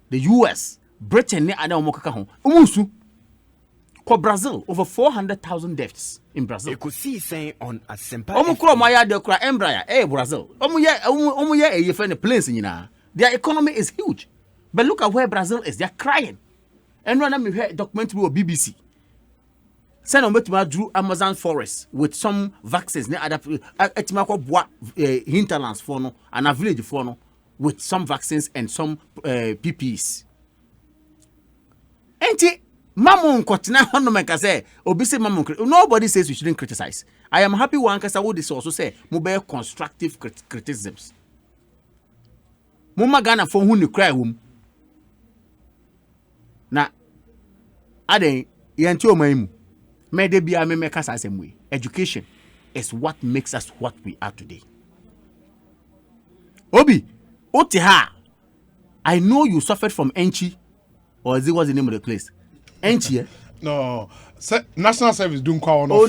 The US, Britain ne ana omo kaka ho. Umusu ko Brazil over 400,000 deaths in Brazil. Ekosiisen on Asempa Omo kro ma ya de kra Embraer Brazil. Omo ye ye friend planes nyina. Their economy is huge. But look at where Brazil is. They're crying. And when I heard documentary on BBC. Send on drew Amazon forest with some vaccines ne other hinterlands for no and a village for no with some vaccines and some PPEs. Enti Mamun kotina hono meka say obisi mamun nobody says we shouldn't criticize. I am happy one kasa wo this also say mo be constructive criticisms. Mo magana for hu ni cry wom. Na aden yenti o maimu. Me de bia me meka sa asem we. Education is what makes us what we are today. Obi, oti ha. I know you suffered from Enchi or is it what's the name of the place? Enchi, No, national service don't call no.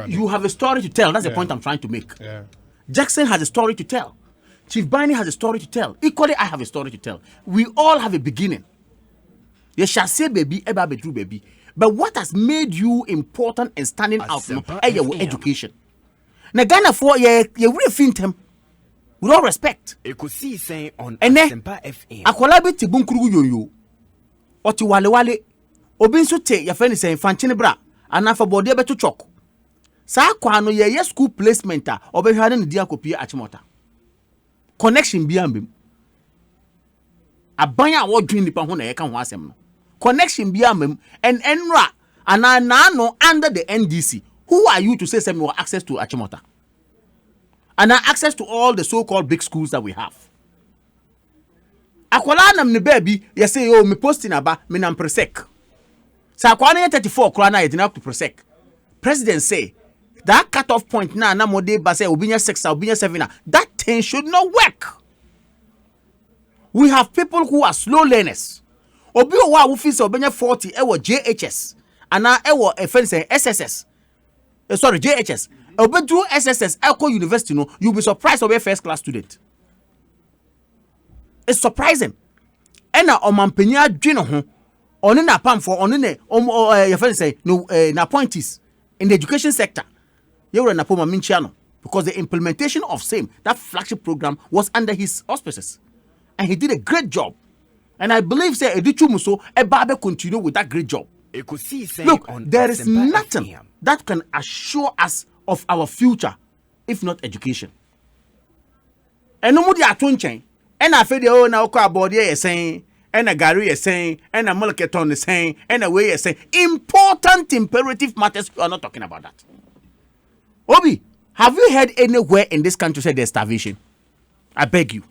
You have a story to tell. That's the point I'm trying to make. Yeah. Jackson has a story to tell. Chief Barney has a story to tell. Equally, I have a story to tell. We all have a beginning. You shall say baby, eba be true baby. But what has made you important and standing out no, your education. Now Ghana for you really think him with all respect. Ekosiisen on Asempa FM. Akwala be ti bunkuru yoyo. Oti wale obi nso te ya fe ni say fanchine bra anafa body be to chok sa kwa no ye school placement a obehwade ne dia kopie achimota connection bi ambem aban a wodwen nipa ho na ye ka ho asem no connection bi ambem and enra anana no under the NDC. Who are you to say some access to achimota and access to all the so-called big schools that we have? Akwala nam ne baby, you say, oh, me posting aba, me nam presec. Sa akwana 34 kura na yedina to presec. President say, that cut-off point na mode ba say, obinya 6, obinya 7, that thing should not work. We have people who are slow learners. Obi owa wo fi say obinya 40, ewo JHS, ana ewo say SSS. Sorry, JHS. Obi do SSS, Eko University, no, you'll be surprised of a first-class student. It's surprising. Ena omampenya dwene ho oni na pam for oni ne your friend say no na appointees in the education sector. You were na poma minchiano because the implementation of same that flagship program was under his auspices and he did a great job. And I believe say Edichu Muso Ebabe continue with that great job. Look, there is nothing that can assure us of our future if not education. And no more the and I feel the old now call body is saying, and a Gary is saying, and a Mulketon is saying, and a way is saying, important imperative matters. We are not talking about that. Obi, have you heard anywhere in this country say there's starvation? I beg you.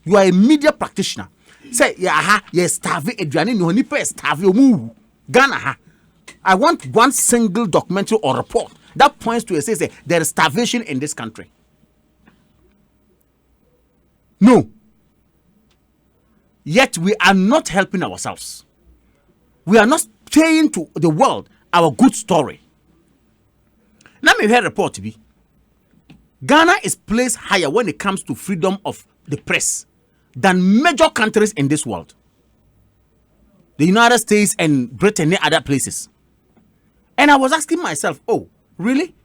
You are a media practitioner. say yeah starve aduane no nipa starve omu Ghana ha. I want one single documentary or report that points to say there is starvation in this country. No. Yet we are not helping ourselves. We are not saying to the world our good story. Let me hear a report to be. Ghana is placed higher when it comes to freedom of the press than major countries in this world. The United States and Britain and other places. And I was asking myself, oh, really?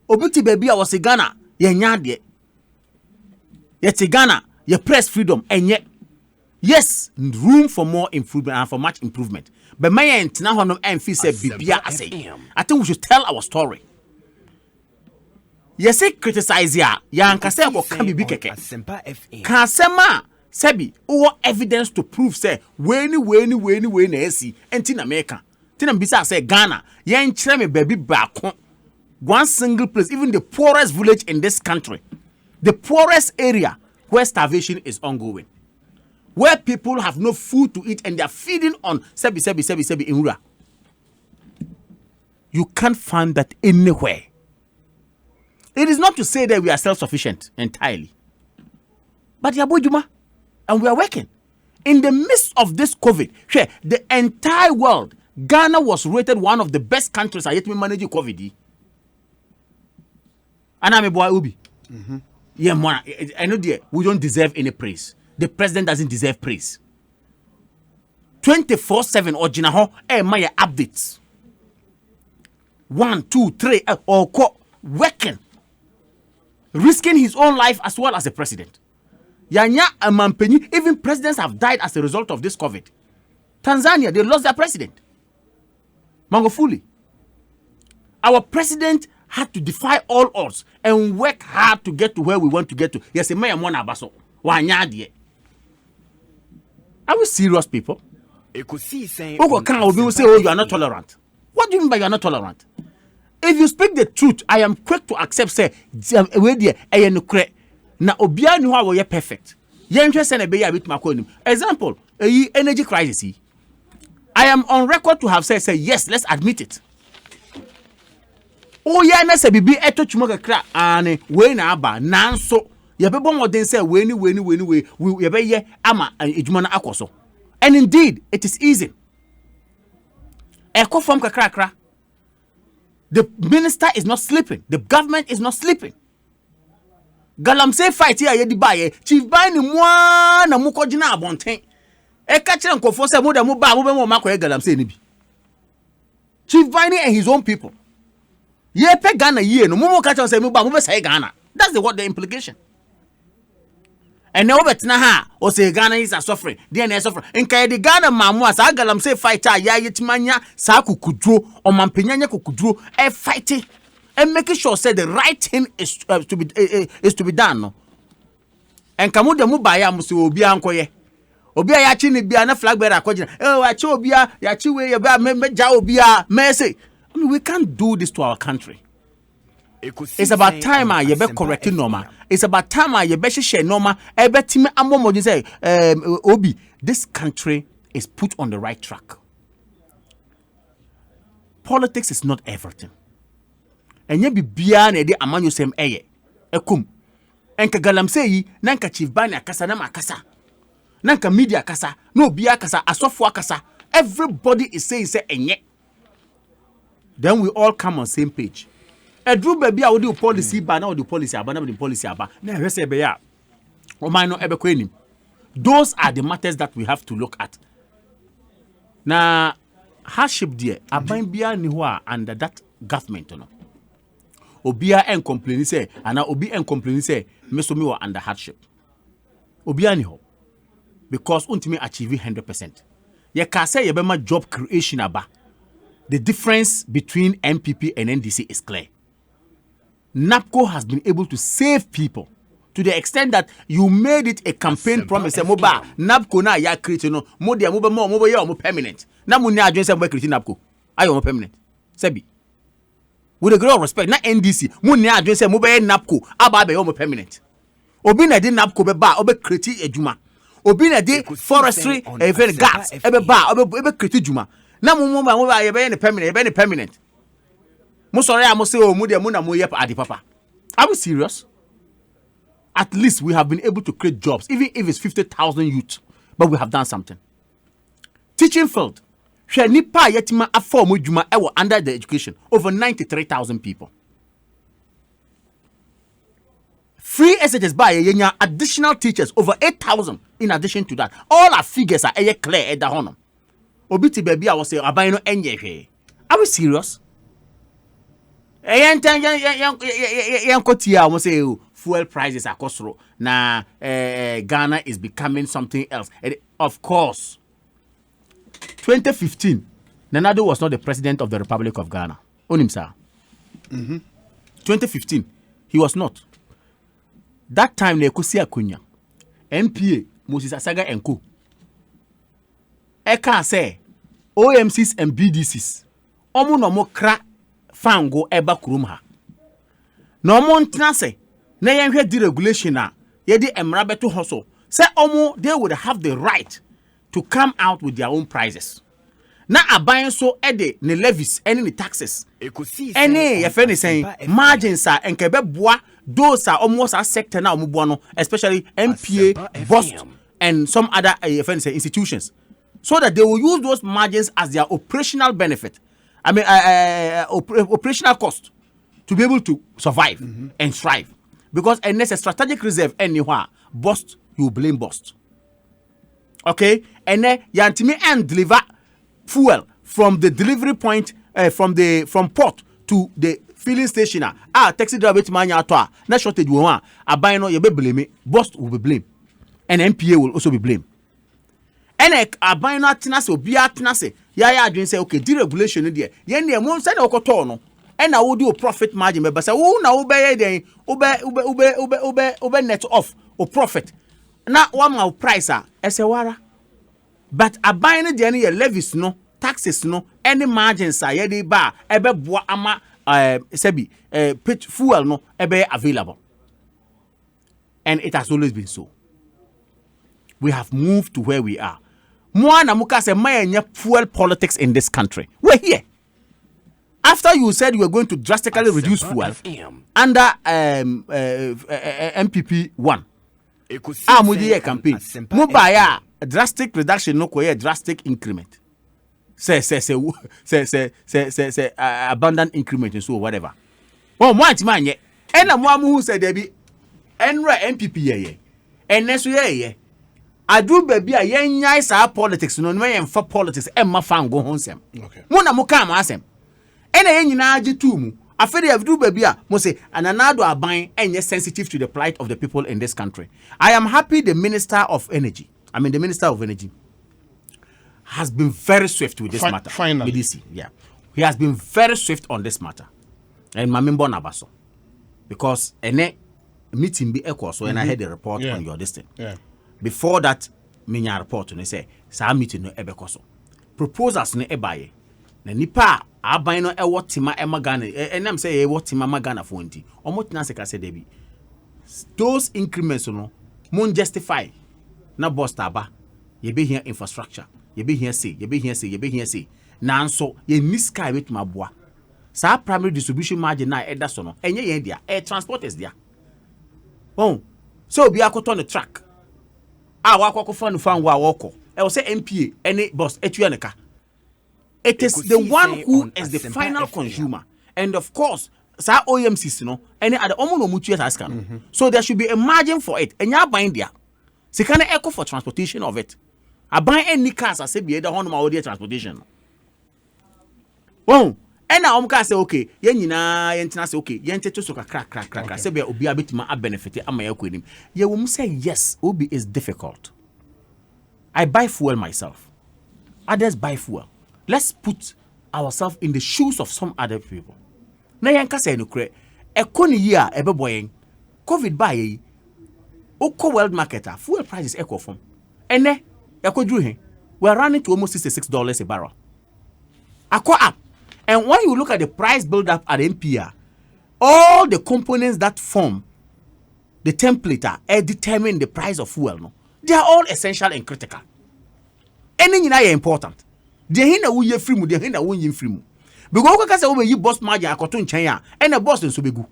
Obuti baby, I was in Ghana, yet Ghana, your press freedom, and yet, yes, room for more improvement and for much improvement. But my aunt now and fee said, I think we should tell our story. Yes, criticize ya can say can be big can sema sebi or evidence to prove say when esi enti America tina bisa say Ghana yen kire me baby back one single place, even the poorest village in this country, the poorest area where starvation is ongoing, where people have no food to eat and they are feeding on sebi inura. You can't find that anywhere. It is not to say that we are self-sufficient entirely. But Yabojuma, and we are working. In the midst of this COVID, the entire world, Ghana was rated one of the best countries at managing COVID. And I'm a boy Ubi. Yeah, man, I know we don't deserve any praise. The president doesn't deserve praise. 24/7 or Jinaho, my updates. 1, 2, 3, or working. Risking his own life as well as the president. Yanya Amampeni, even presidents have died as a result of this COVID. Tanzania, they lost their president. Magufuli. Our president had to defy all odds and work hard to get to where we want to get to. Yes, Maya Mona Baso. Wanyadie. Are we serious, people? Ekosiisen. People say, oh, you are not tolerant. What do you mean by you are not tolerant? If you speak the truth, I am quick to accept. Say, na obia ni wa we perfect. Yenhwe say na be ya bit makonim. Example, energy crisis. I am on record to have said, say yes, let's admit it. Oh yeah, na say bibi eto chumo kakra ane we na aba nanso ye be bon odin say we ye be ye ama ejuma na akoso. And indeed, it is easy. Eko form kakra. The minister is not sleeping. The government is not sleeping. Galamsey fight here yedi baye. Chief Bani mwa na muko jina abonten. E ka kire nkofo se mo da mo ba mo be mo makoye Galamsey ni bi. Chief Bani and his own people. Ye pe Ghana ye no mo ka kire se mo ba mo be say Ghana. That's the implication. And now betina ha o say Ghana is suffering. DNA suffering. Nka de Ghana mamu asa Galamsey fighter ya yetimanya sa kukudro o mampenyanya kukudro e fighting and making sure say the right thing is to be done no. And kamu de mu ba ya mu se obi ankoye. Obi ya chi ni bia na flag bearer akogina. Wa chi obi ya chi we ya ba meja obi a me say. I mean, we can't do this to our country. It's about time I be correcting normal. It's about time I be share normal. Everything amomodin say Obi, this country is put on the right track. Politics is not everything. And ye be bia na de amanyo sem eye. Ekum. Enka Galamsey yi na nka Chief Bani akasa na makasa. Na nka media akasa, no bia akasa, asofo akasa. Everybody is saying say enye. Then we all come on same page. A drew baby I would do policy ba na the policy aba na the policy aba. Na we say be ya. O man no ebe kwenim. Those are the matters that we have to look at. Na hardship there aban bia ni ho a under that government no. Obia en complain say ana obi en complain say me so me were under hardship. Obia ni ho. Because untimi achieve 100%. Ye ka say ye be ma job creation aba. The difference between MPP and NDC is clear. NAPCO has been able to save people to the extent that you made it a campaign promise. Moba NAPCO na ya create no mo dia mo be mo ya mo permanent. Na mo ni adwen say mo create NAPCO. Ayo mo permanent. Sebi. With a great respect, na NDC mo ni adwen say mo be NAPCO aba be yo mo permanent. Obi na di NAPCO be ba obe create ejuma. obi na de forestry even gas ebe ba ebe create dwuma na mo ba ye be permanent mo sorry am say o mu de mu na mo ye ade papa. Are we serious? At least we have been able to create jobs, even if it's 50,000 youth, but we have done something. Teaching field, nipa yetima aform dwuma ewo under the education, over 93,000 people. Free SHS by yenya additional teachers, over 8,000 in addition to that. All our figures are clear at the honor. Obiti baby, I was say abayno enye. Are we serious? Fuel prices are costro. Now Ghana is becoming something else. And of course, 2015, Nanado was not the president of the Republic of Ghana. Onimsa. 2015, he was not. That time, Ekosiisen Akunya, MPA, Moses Asaga and Co. Eka say, OMCs and BDCs, omo no mo kra fango eba kurumha. No mo ntina say, na yenhwe deregulation na yedi emra beto hoso. Say omo they would have the right to come out with their own prices. Na aban so ede ne levies any ne taxes. Any ye friend is saying margins are enkebe boa those are almost a sector now mubuano, especially MPA, BOST, and some other institutions, so that they will use those margins as their operational benefit. I mean, operational cost to be able to survive and thrive. Because unless a strategic reserve anywhere, BOST, you blame BOST. Okay, and then yantimi and deliver fuel from the delivery point, from port to the filling station. Taxi driver to manya toa. Na shortage we want. Abayno you be blame. BOST will be blamed, and MPA will also be blamed. And abayno atinase obi atinase. Ya adwin say okay, deregulation no there. Yen dey mo say na okoto no. And na wo do profit margin be say wo na wo be den ube net off o profit. Na one ma price esewara. But abayno dey any levies no, taxes no, any margins are ye ba ebe boa ama pitch fuel no ebe available. And it has always been so. We have moved to where we are. Mwana muka se maya fuel politics in this country. We're here. After you said you were going to drastically reduce fuel under MPP 1. Mudi campaign. Mubaya drastic reduction no ko drastic increment. Say abundant increment and so whatever. Oh, much man ye. And who said there be enra MPP ye. And next ye. I do baby a yen nice politics no me for politics and my fan go home sem. Okay. Mona mo come asem. And a yen na agi tumu. After they do baby mo say ananado aban and sensitive to the plight of the people in this country. I am happy the Minister of Energy. Has been very swift with this matter. Finally. BDC, yeah. He has been very swift on this matter. And Mamimbo Nabaso. Because a meeting be equal, so and I had a report on your distance. Yeah. Before that, minya report and they say, sa meeting no ebekoso. Proposals ne ebaye. Na nipa aban no ewo tima emagana. Enam say ewo tima magana for nti. Omo tina se ka se debi. Those increments no mon justify na boss aba. Ye be here infrastructure. You be here say. Nanso ye niska with my boa. Sa primary distribution margin na eda so no. Enye ye dia. Air transport is there. Oh, so be akoto on the track. Wako fan wa wako. I will say MPA any boss etuaneka. It is the one who is the final consumer, and of course, sa OMCs no any other omo no mutu aska. So there should be a margin for it. Enya bind there. Se can echo for transportation of it. I buy any cars as be the one my transportation. Oh, and now I say okay, yentina say okay, yente so crack. Say be obi abitima a benefit am ya kwenim. Ye will say yes, obi is difficult. I buy fuel myself. Others buy fuel. Let's put ourselves in the shoes of some other people. Na yanka say no kre. Ekoni year ebe boyen. COVID buy Oko world marketer fuel prices echo from. Ene we're running to almost $66 a barrel. Aqua up. And when you look at the price build up at MPR, all the components that form the template determine the price of fuel. No? They are all essential and critical. Any are important. They hina we free mu, they hina we free mu. Because we can say we boss margin akoto nchen and the boss nso begu.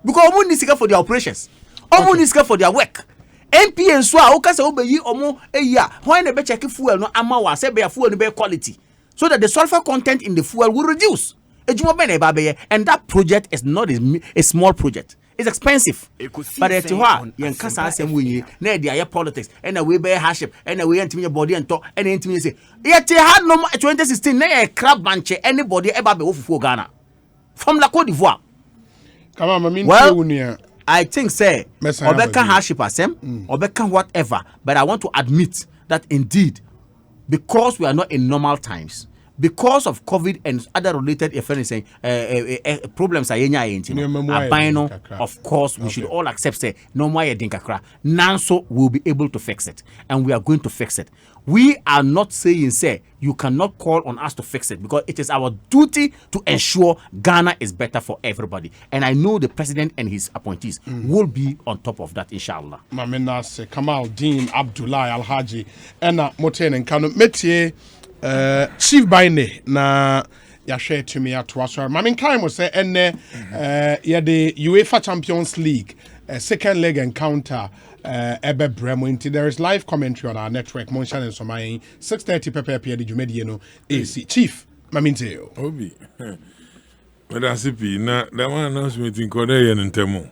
Because omo need sika for their operations. Omo need sika for their work. MP and so a we can say we omo year when they be check fuel no ama wa say be fuel no be quality so that the sulfur content in the fuel will reduce. And that project is not a small project. It's expensive. But at what you can say we need politics and we bear hardship and we enter your body and talk and intimate say yet had no 2016 na crab bunch anybody ever be for Ghana from La Côte d'Ivoire. Come on, I mean, well, I think say Obeka hardship asem Obeka whatever, but I want to admit that indeed because we are not in normal times, because of COVID and other related problems, of course, we should all accept say no more dinkakra. Nanso will be able to fix it, and we are going to fix it. We are not saying say you cannot call on us to fix it because it is our duty to ensure Ghana is better for everybody. And I know the president and his appointees will be on top of that, inshallah. Mamenase Kamal Dean Abdullah Alhaji Ena Moten and Kano Metie Chief Baine na ya share to me at was Mamin Kaimo say ene ya the UEFA Champions League second leg encounter Ebe Bremo. There is live commentary on our network Monshan and Somai 6:30 Pepe the Jumediano AC Chief Maminteo Obi but I see na that one announcement in Korea and Temo.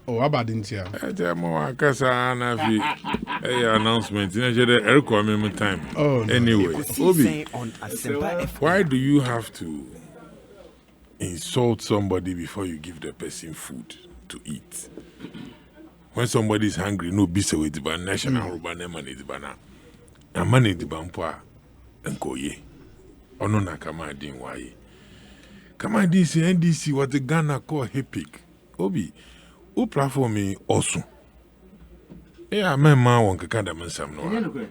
Oh, about India. Temo Akasa na fi announcement in the time. Oh, no. Anyway, Obi, on Asempa FM. why do you have to insult somebody before you give the person food to eat? When somebody is hungry, no be so with the national urban money the banana. And money the bampa and koye. Ono na kama din waye. Kama din si NDC what the Ghana call HIPIC. Obi, who platform me also? Yeah, my man won't kada mansam no.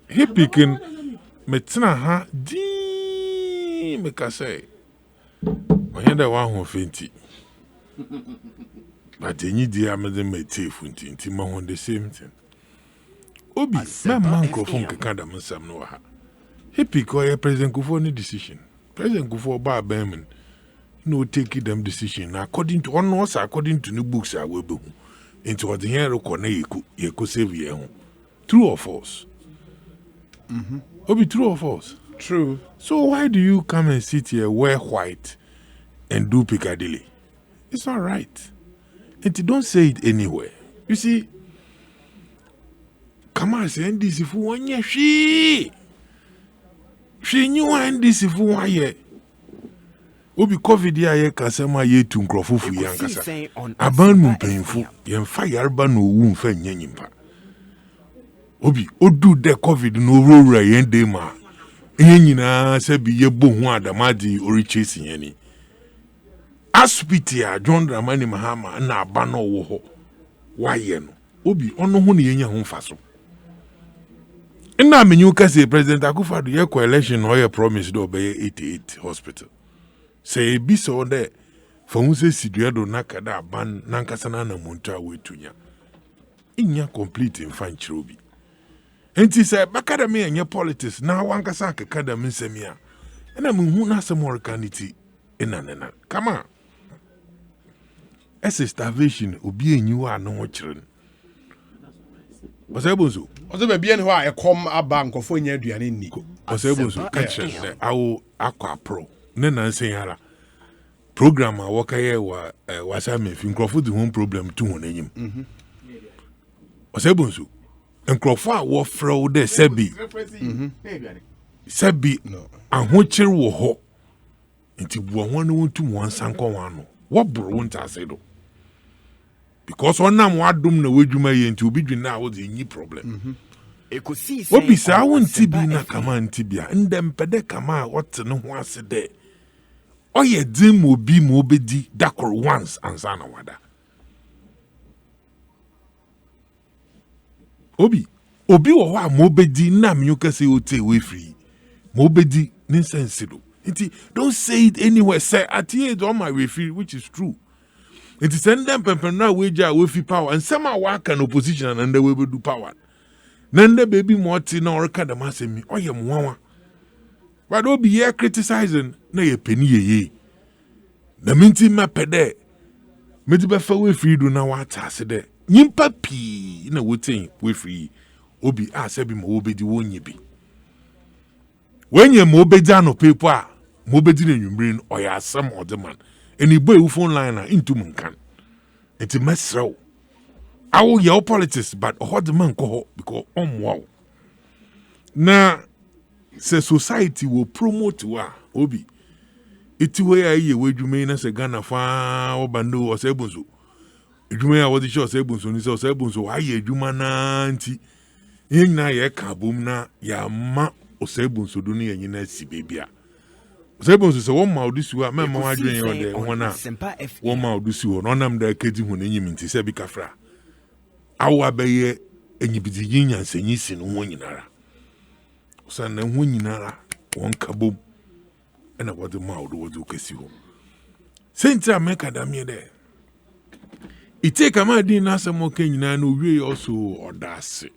HIPIC in metina ha di me ka say. Oyenda wa ho fenti. But any day I'm the mate funti ma on the same thing. Obi, my man microphone kada mansam no ha. HIPIC or President Kufuor any decision. President Kufuor ba Berman no take them decision according to honors, according to new books I will be into what the hero corner you save ye. True or false? Obi, true or false? True. So why do you come and sit here wear white and do Piccadilly? It's not right. And you don't say it anywhere. You see, come on, say NDC for 1 year. She knew NDC for 1 year. Obi COVID ya kasema ye tu nkrofo yankasa. Aban mu painful. Yemfa yarba no wu mfa nyanyimpa. Obi odu de COVID no rora yende ma. Enyina se bi ye bo hu adamadi ori chasing yani. Aspitia John Dramani Mahama na abano wo ho. Waye no. Obi ono ho ne yenya ho mfaso. Ina menyu ka say President Akufo-Addo ye election or ye promise do be 88 hospital. Say be so there for who say Siduado Nakada ban Nankasana na Monta wetunya. Inya complete in fan chirobi. And he said, Bakadami and your politics now one kasaka kadam semia. And I'm who some more canity in an. Come on. As a starvation, obi and you are no children. Was able to. Was a baby and who I come a bank of 4 years. Was able to catch I will aqua pro. Nena sayara program a waka ye was I me Crawford the home problem to on him. Was able to and Crawford war fraud de Sebi and whicher wo ho into 1 to 1 sanko one. What bro won't I say though? Because one nam what dum no way you may into be now was a new problem. Ekosiisen What be say I want TB na kama tibia and them pede kama what no one said there. Oh yeah, dim will be mobedi dakor once and sana wada. Obi wa mobedi na mnyuka say ote way free. Mobedi ninsensido. Don't say it anywhere. Say at here on my way free, which is true. It is send them pempena wager with power and somehow work an opposition and they will do power. Nanda baby moti na orka da masemi oye mwawa. But obi ye criticizing na ye penny ye. The minti ma pede. Meti ba fa we free do na wata ase de. Nyimpa pi na wotin we free. Obi a sebi ma obedi wonye bi. When ye mo bedi ano people a mo bedi na nwumbre no oya asem odeman. Eni boy wo phone line na into munkan. Enti mesrew. Awo your politics but hot man ko because wow. Na se society will promote wa obi. Iti we aye we dwume na se Ghana fa obando o se bunso. Dwume a wodi show se bunso ni se bunso aye dwuma na nti. Yin na ye ka bom na ya ma o se bunso do ne yin na si bebia. O se bunso se wo ma odusu a me ma wadwen ye ode wona. Wo ma odusu no nam da kedi hu na nyim nti se bi kafra. Awa beye enyibidi yinya senyi si no ho nyinara. Osa na ho nyinara won kabom. And I was the mouth was okay. Saint America, damn there. It take a man didn't answer more can you we also audacious.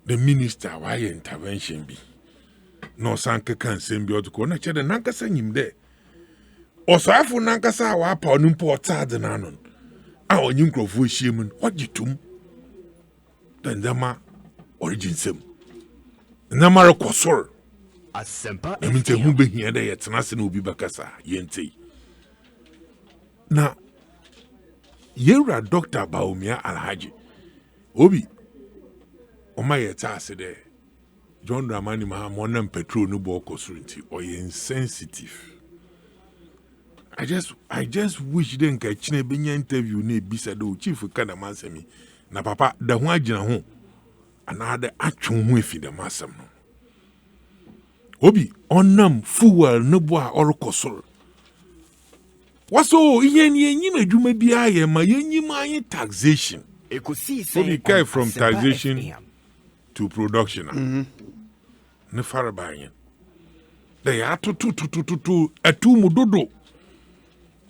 The minister, why intervention be? No sanka can send you to corner, the Nanka send him there. Or so I for Nankasa, our pound importer than anon. Our new crop for shaman, what you tomb? Then Dama origin sim. Namara Quasor. Asempa I mean, te who be here there, it's nothing will be bakasa, yente. Now, you're a doctor Baumia Alhaji. Obi, o my etase there. John Dramani Mahamonam Petro no boko surity or insensitive. I just wish then catch ne benya interview ne bisado chief kana mansemi. Na papa da ho agina ho. Another actual ho fi da masam no. Obi onam fuel no boa orokosor. Waso yen adwuma bia ye ma yenyim aye taxation. Ekosiisen. Obi kai from taxation to production. Ne farabayen. They are to atu mudodo.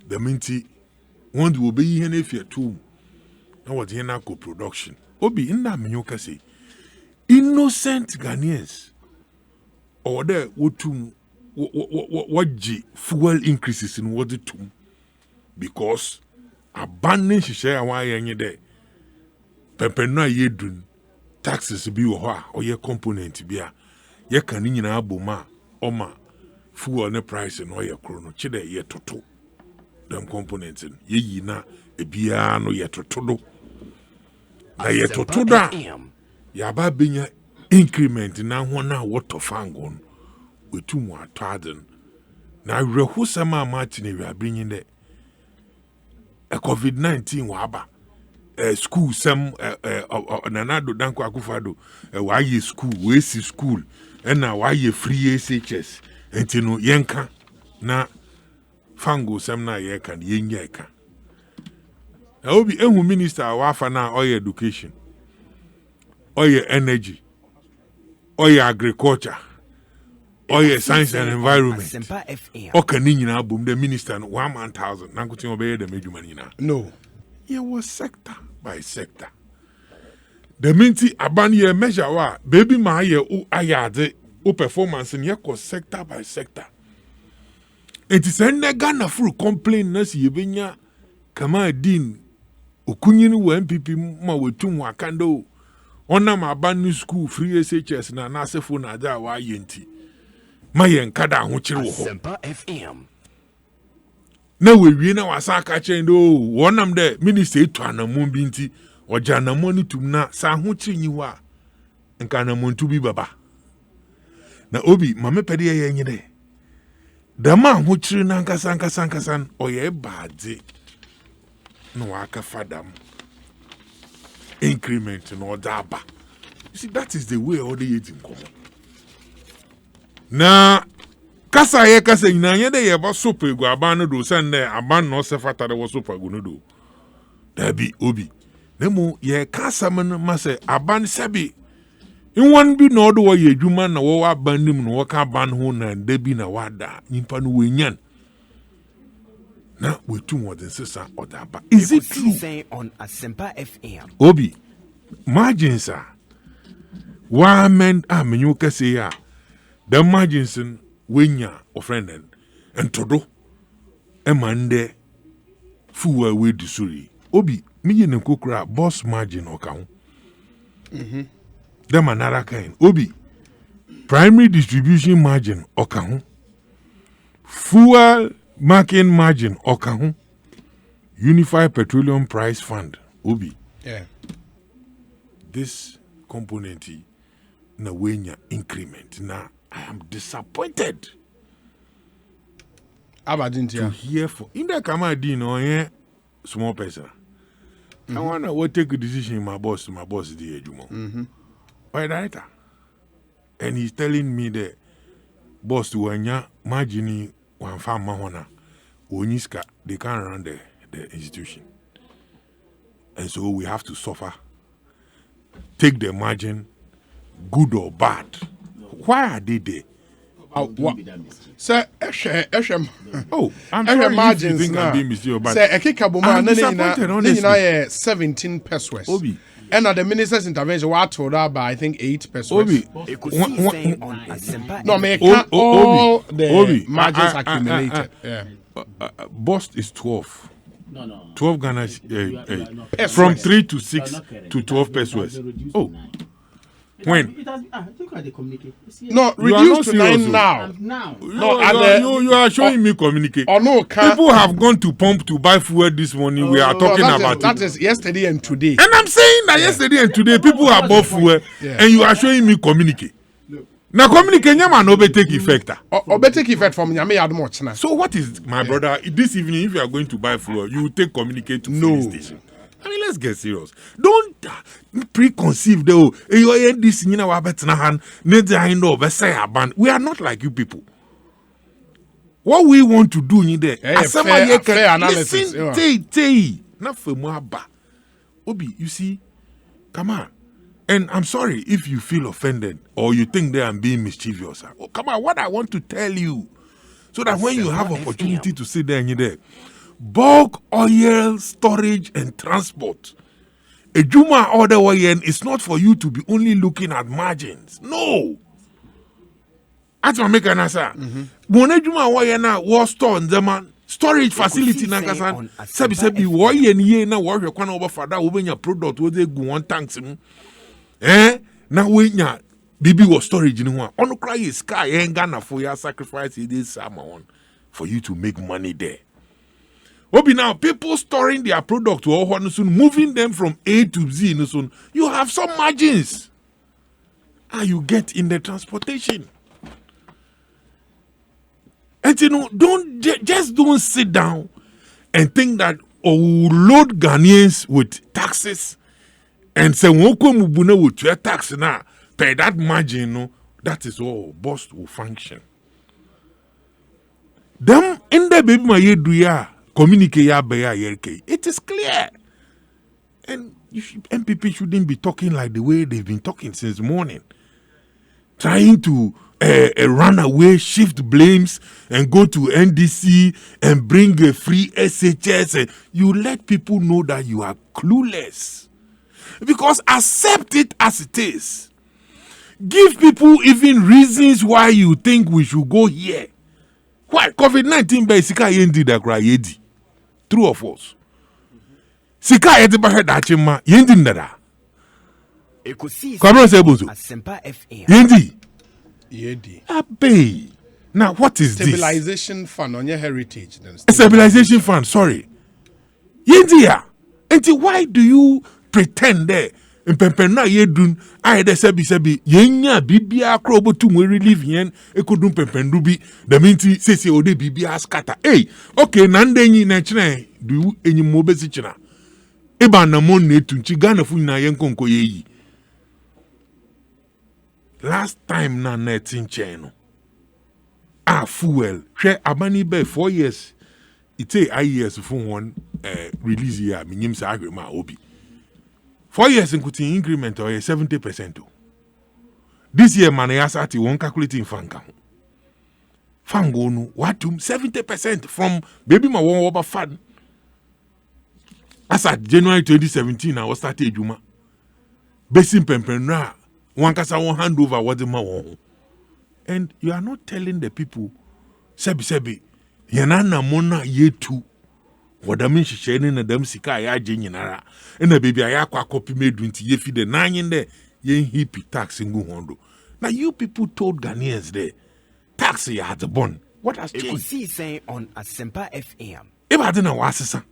The minti one will be here if you're too. Now what here na co-production. Obi in that menyoka say innocent Ghanaians. Or there what fuel increases in what the tomb because abandoning share why any day pepena ye dun taxes be or your component be a ye can in aboma oma fuel ne price and oil chrono chide ye toto them components in ye na ebia no ye toto do na ye toto da ya ba benya increment na ho na water fangon wetu mu atwaden na rehusama martin we are bringing the COVID-19 waba school some nanado danko akufado why school we see school and now why free SHS entino yenka na fango some na ye kan yenya ka na obi ehu minister wafa na oil education oil energy oil agriculture oil science and environment okay ni nyina bom the minister no 1,000 na nkotin obeye the medjuma nyina no here was sector by sector the minti aban ye measure wa baby ma ye o ayade o performance ni ye sector by sector it is en Ghana full complain na si yebenya kama din okunyini wa MPP ma wetum wakando ona ma ban school free SHS na nasefo na da wa yenti mayen kada ho kire wo Asempa FM. na wewie na wasaka chen do wonam de minister etu anamon bi nti oja anamon ni tum na sa ho kire nyi wa nka anamon tu bi baba na obi mame pede ye nyi de dama ho kire na nkasa oye baade no waka fadam increment no daba. You see, that is the way all the eating come. Na kasa ye kasa nyina ye de ye ba sopa egu aban no do sande aban no se fata de wo sopa egu no do. Da bi obi. Nemu ye kasa man ma se aban sebi. In one bi no do wo ye adwuma na wo aban nim no wo ka aban ho na da bi na wada nyimpa no wenyan. Na we too more than sister or that. Is it true? On Asempa FM. Obi, margins are Why men menu kase ya. The margins in wenya offended and todo emande fuwa we disuri. Obi me and kokra boss margin account. Them another kind. Obi primary distribution margin account. Fuel market margin account. Unified Petroleum Price Fund. Obi. Yeah. This component na wenya increment. Now I am disappointed to hear for in the Kamadi no yeah small person. I wanna what take a decision my boss the Ejumo. By that. And he's telling me that boss to wanya margini one farm mahona Oniska they can't run the institution. And so we have to suffer. Take the margin, good or bad. Why are they there? Sir, oh, I'm sorry margins if you think I'm being mistaken, but sir, I'm disappointed, honestly. 17 pesos. Obi. And at the minister's intervention, what told her by I think 8 pesos. Obi. Ekosiisen on Asempa No, me Obi. all the Obi. margins accumulated. Yeah. Bust is 12. No. 12 Ghana Pesos. from 3 to 6 to 12 pesos. Oh, when? Look at the communicate. No, You are not reduced to 9 serious, now. Now. You are showing me communicate. Or no, People have gone to pump to buy fuel this morning. We are talking about that it. is yesterday and today. And I'm saying that yesterday and today people have bought fuel and you are showing me communicate. Now communicate nyama no be take effect. Or better take effect from Nyame Admoch now. So what is my brother this evening if you are going to buy fuel you will take communicate to filling station. I mean let's get serious. Don't preconceive though. You hear this you know about na hand need I know be say aban. We are not like you people. What we want to do in there fair analysis. Listen, not for aba. Obi, you see, come on. And I'm sorry if you feel offended or you think that I'm being mischievous. Oh, come on, what I want to tell you, so that when you have opportunity to sit there and you're there, bulk oil storage and transport. A Juma order oil is not for you to be only looking at margins. No. That's what make an answer. When a Juma oil now was stored in the man. Storage facility na kasan sabi woye ni na wo hwekwa na oba fada wo benya product wo dey gu one tanks mu na we nya bibi wo storage ni ho a ono kra is sky Ghana for your sacrifice it is on for you to make money there. Obi now people storing their product to soon moving them from A to Z no soon you have some margins and you get in the transportation. And you know, don't sit down and think that we'll load Ghanaians with taxes and say mubuna with your tax now pay that margin. No, that is all boss will function. Them in the baby my do ya communicate ya be ya yerke. It is clear, and MPP shouldn't be talking like the way they've been talking since morning, trying to. Run away, shift blames, and go to NDC and bring a free SHS. And you let people know that you are clueless. Because accept it as it is. Give people even reasons why you think we should go here. Why? COVID-19 by Sika Yendi da cry Yedi. True or false? Sika Yedi Bahe Dachima Yendi Nada. Ekosiisen Come say Bozo. Asempa FM. Yendi. Yedi. Abe. Now, what is Stabilization fund on your heritage. Then stabilization fund, sorry. Yendia. And why do you pretend there? In Pempena Yedun, I had a sebi, Yenya, Bibia, Krobo to relieve yen, Ekodun Pempendubi, the Minty, Sesi Ode Bibia scatter. Hey, okay, Nandeni Nachne, do you any mobesichina? Eba Namon Netun, Chigana Funa Yankonko Ye. Last time na netin cheno. Fuel. Share abani be 4 years. It say years for one release year. Minim sa agrema obi. 4 years in kuti increment or 70%. This year man yasati won't calculating fanka. Fango no what 70% from baby ma won over fan. As at January 2017 I was started juma. Besim pempenra. One kasa won hand over what the man. And you are not telling the people, sebi, yanana mona ye too. What I mean, she sharing in them sika ya jenyenara. And the baby I copy made into ye feed the 9 in there, ye hippie tax in Guhondo. Now you people told Ghanaians there, tax ya had the bond. What has changed? Ekosiisen on Asempa FM. If I didn't know sir.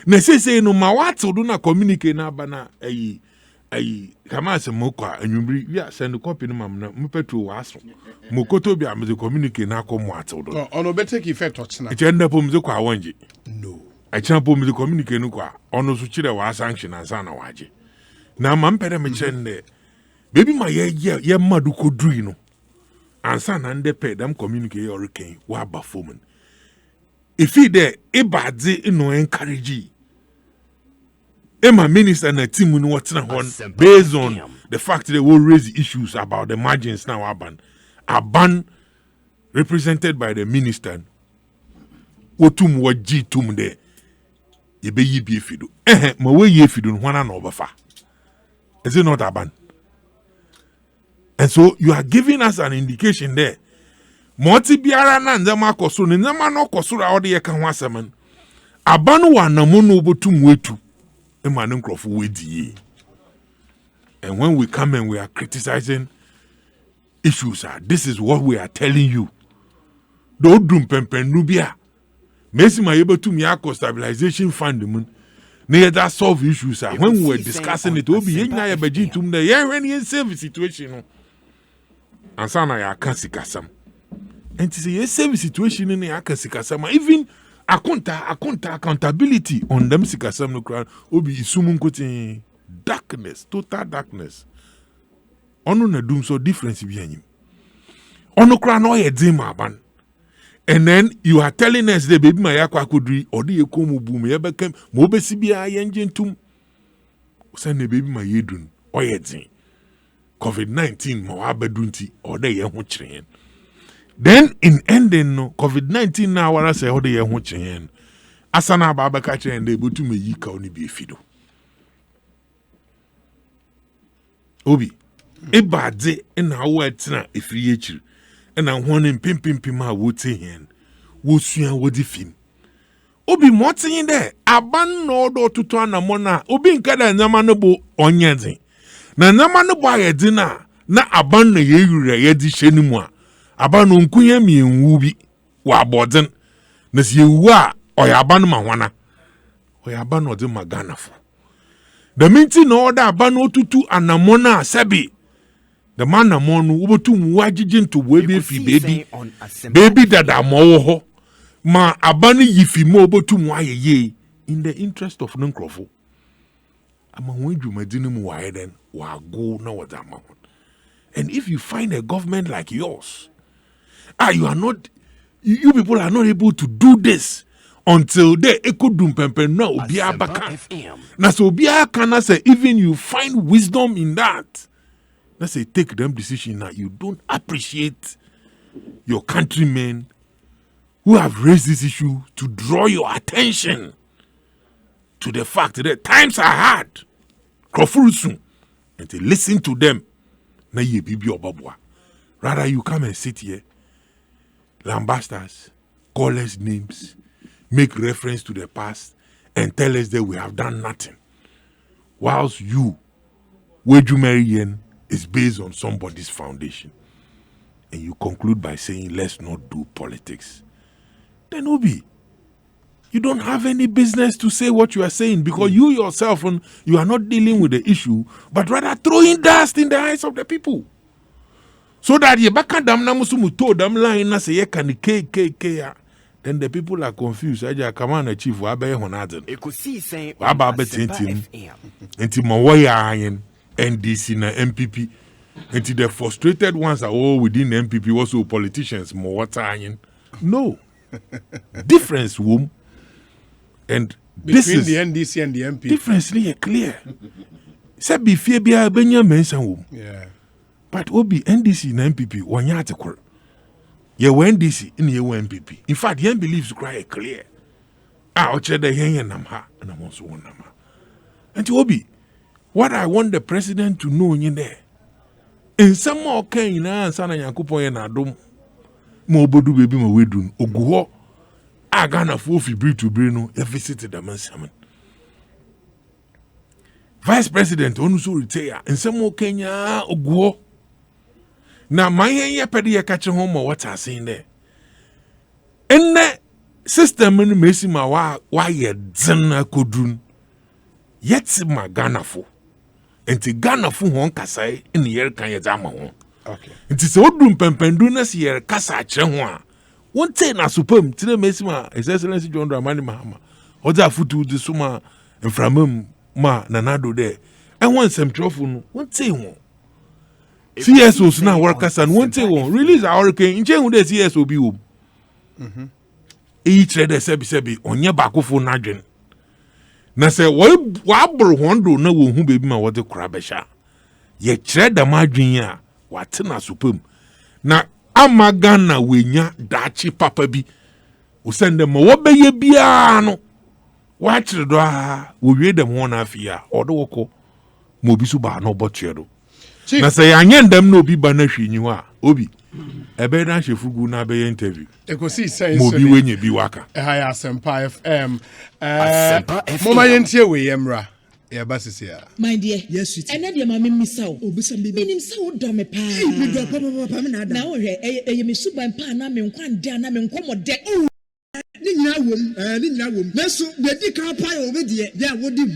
Na say no ma what do na communicate na bana kama se mokwa anwumri ya send copy no mam na mpetro waso mokoto bia me communicate na ko mo ato do ono be take effect ochna e chenda po me kwa wonje no e chenda po me communicate no kwa ono so chire wa sanction ansa na waje na ma mpere me chende baby ma ye madu ko dui no ansa na nde pe dem communicate hurricane wa ba fomen if he there e badze no encourage Emma minister na team no what na based on the fact they will raise issues about the margins now aban represented by the minister wotum waji tum there ye be yi bi fido ma we ye fido hwana na obafa is it not aban and so you are giving us an indication there multi biara na nzama koso ne nzama no koso ra ode ye ka ho aseman aban wa na mo no botum wetu. And when we come and we are criticizing issues, this is what we are telling you. Don't do pempen nubia. Messi my able to me stabilization fund near that solve issues. When we were discussing it, will be in a budget to the any service situation. And sana ya kansikasam. And to say a service situation in the akasikasam, even accountability on them sikasam no crown obi isumun kotin darkness, total darkness. Ono na doom so difference bi anyim. Ono crown no ye din maban. And then you are telling us the baby my yakwa kodri odi ye komu boom ye bekem mo besi bia ye ngentum. Say the baby my yedun oye din. COVID-19 mo abedunti ode ye ho kyereen. Then in ending no COVID-19 now wara say ode ye ho kyereen. Asana ba baka kyereen dey botu me yi ka oni bi fido. Obi ebade na wo etina efiri ekyiri na honin pimpim a wote hen wo sua wodi fim obi motin there aban no do tutu anamona obi nkada nyama no bo onyedin na nyama no bo ayedin na aban na yeyura yedi hyenimu a aban no nkunya mienwu bi wa abodin na se yewu a oya aban ma hwana oya aban no de maganafo the minti no order aban no tutu anamona sebi the man na monu ubotum wajijin to baby dada mo ho ma abani yifi mo obotum wayeye in the interest of nkrofo ama wonjumadini mu waye den wa go na wadama. And if you find a government like yours, you people are not able to do this until they ekodum pempen na obi abaka na so obi akana say even you find wisdom in that. Let's say take them decision now. You don't appreciate your countrymen who have raised this issue to draw your attention to the fact that times are hard. Krofurusun, and to listen to them. Na ye bibi obabwa. Rather you come and sit here, lambasters, call us names, make reference to the past, and tell us that we have done nothing. Whilst you, Wejumerian, is based on somebody's foundation. And you conclude by saying, let's not do politics. Then Obi, you don't have any business to say what you are saying because you yourself, you are not dealing with the issue, but rather throwing dust in the eyes of the people. So that you back them namusumu told them line na say can k. Then the people are confused. Aja come on chief wa be honaden. Ekosiisen Wa ba betintim. Enti mawaya ayen. NDC na MPP. And the frustrated ones are all within the MPP, also politicians, more water. No. Difference, womb. And this between is the NDC and the MPP. Difference is clear. Sabi Fabia Benya mention. Yeah. But Obi NDC and MPP, one article. You NDC in your MPP. In fact, the beliefs cry clear. Oche the hen namha, and I'm one nama. And to Obi. What I want the president to know in there, nsɛm a ɔka nyinaa nsa na Nyankopɔn yɛ n'adom ma obodu bebi ma wedun ogu hɔ a Ghanafoɔ fi biri to biri no yɛ visit dɛm nsɛm. Vice President ɔno nso retire nsɛm a ɔka nyinaa ogu hɔ na ma yɛn yɛ pɛde yɛ ka kyerɛ ho ma wɔta asen dɛ nnɛ system no mesi ma wayɛ dzen akodun yɛte ma Ghanafo nti Ghanafo ho nkasae ne yɛre kan yɛ zama ho nti sɛ wodum pɛmpɛndu na sɛ yɛre kasa akyerɛ ho a wonte na supam tire mesi ma His Excellency John Dramani Mahama ɔdze afutu de so ma mframam ma nanado dɛ ɛho nsɛmtwerɛfo no wonte ho CSOs na workers and wonte ho release our hurricane nche hu de CSO bi wo each trade sebi onye bakofo na dwen na se wa abro hondo na wo hu bebi ma wo de kora behya ye kyerɛ da madwen a wate na supam na amaga na wenya dachi papa bi wo sende ma wo beye bia no wa kyerɛ do a wo wie dem ho na afia ɔde wokɔ mo bi so ba no bɔtwe do na se yanye ndam na obi ba na hwenyi ho a obi ebe na hwefugu na be interview Ekosiisen mo bi wenye bi waka ya Asempa FM moma yentie we yemra ya basisi ya my dear yes sweet ene de ma memisa o obisa me nim se wo do me pa me do papa me na wo hwe eye me suban pa na me nkwande na me nkomode ni nyina wom na so de di kan pa ya obedie ya wodi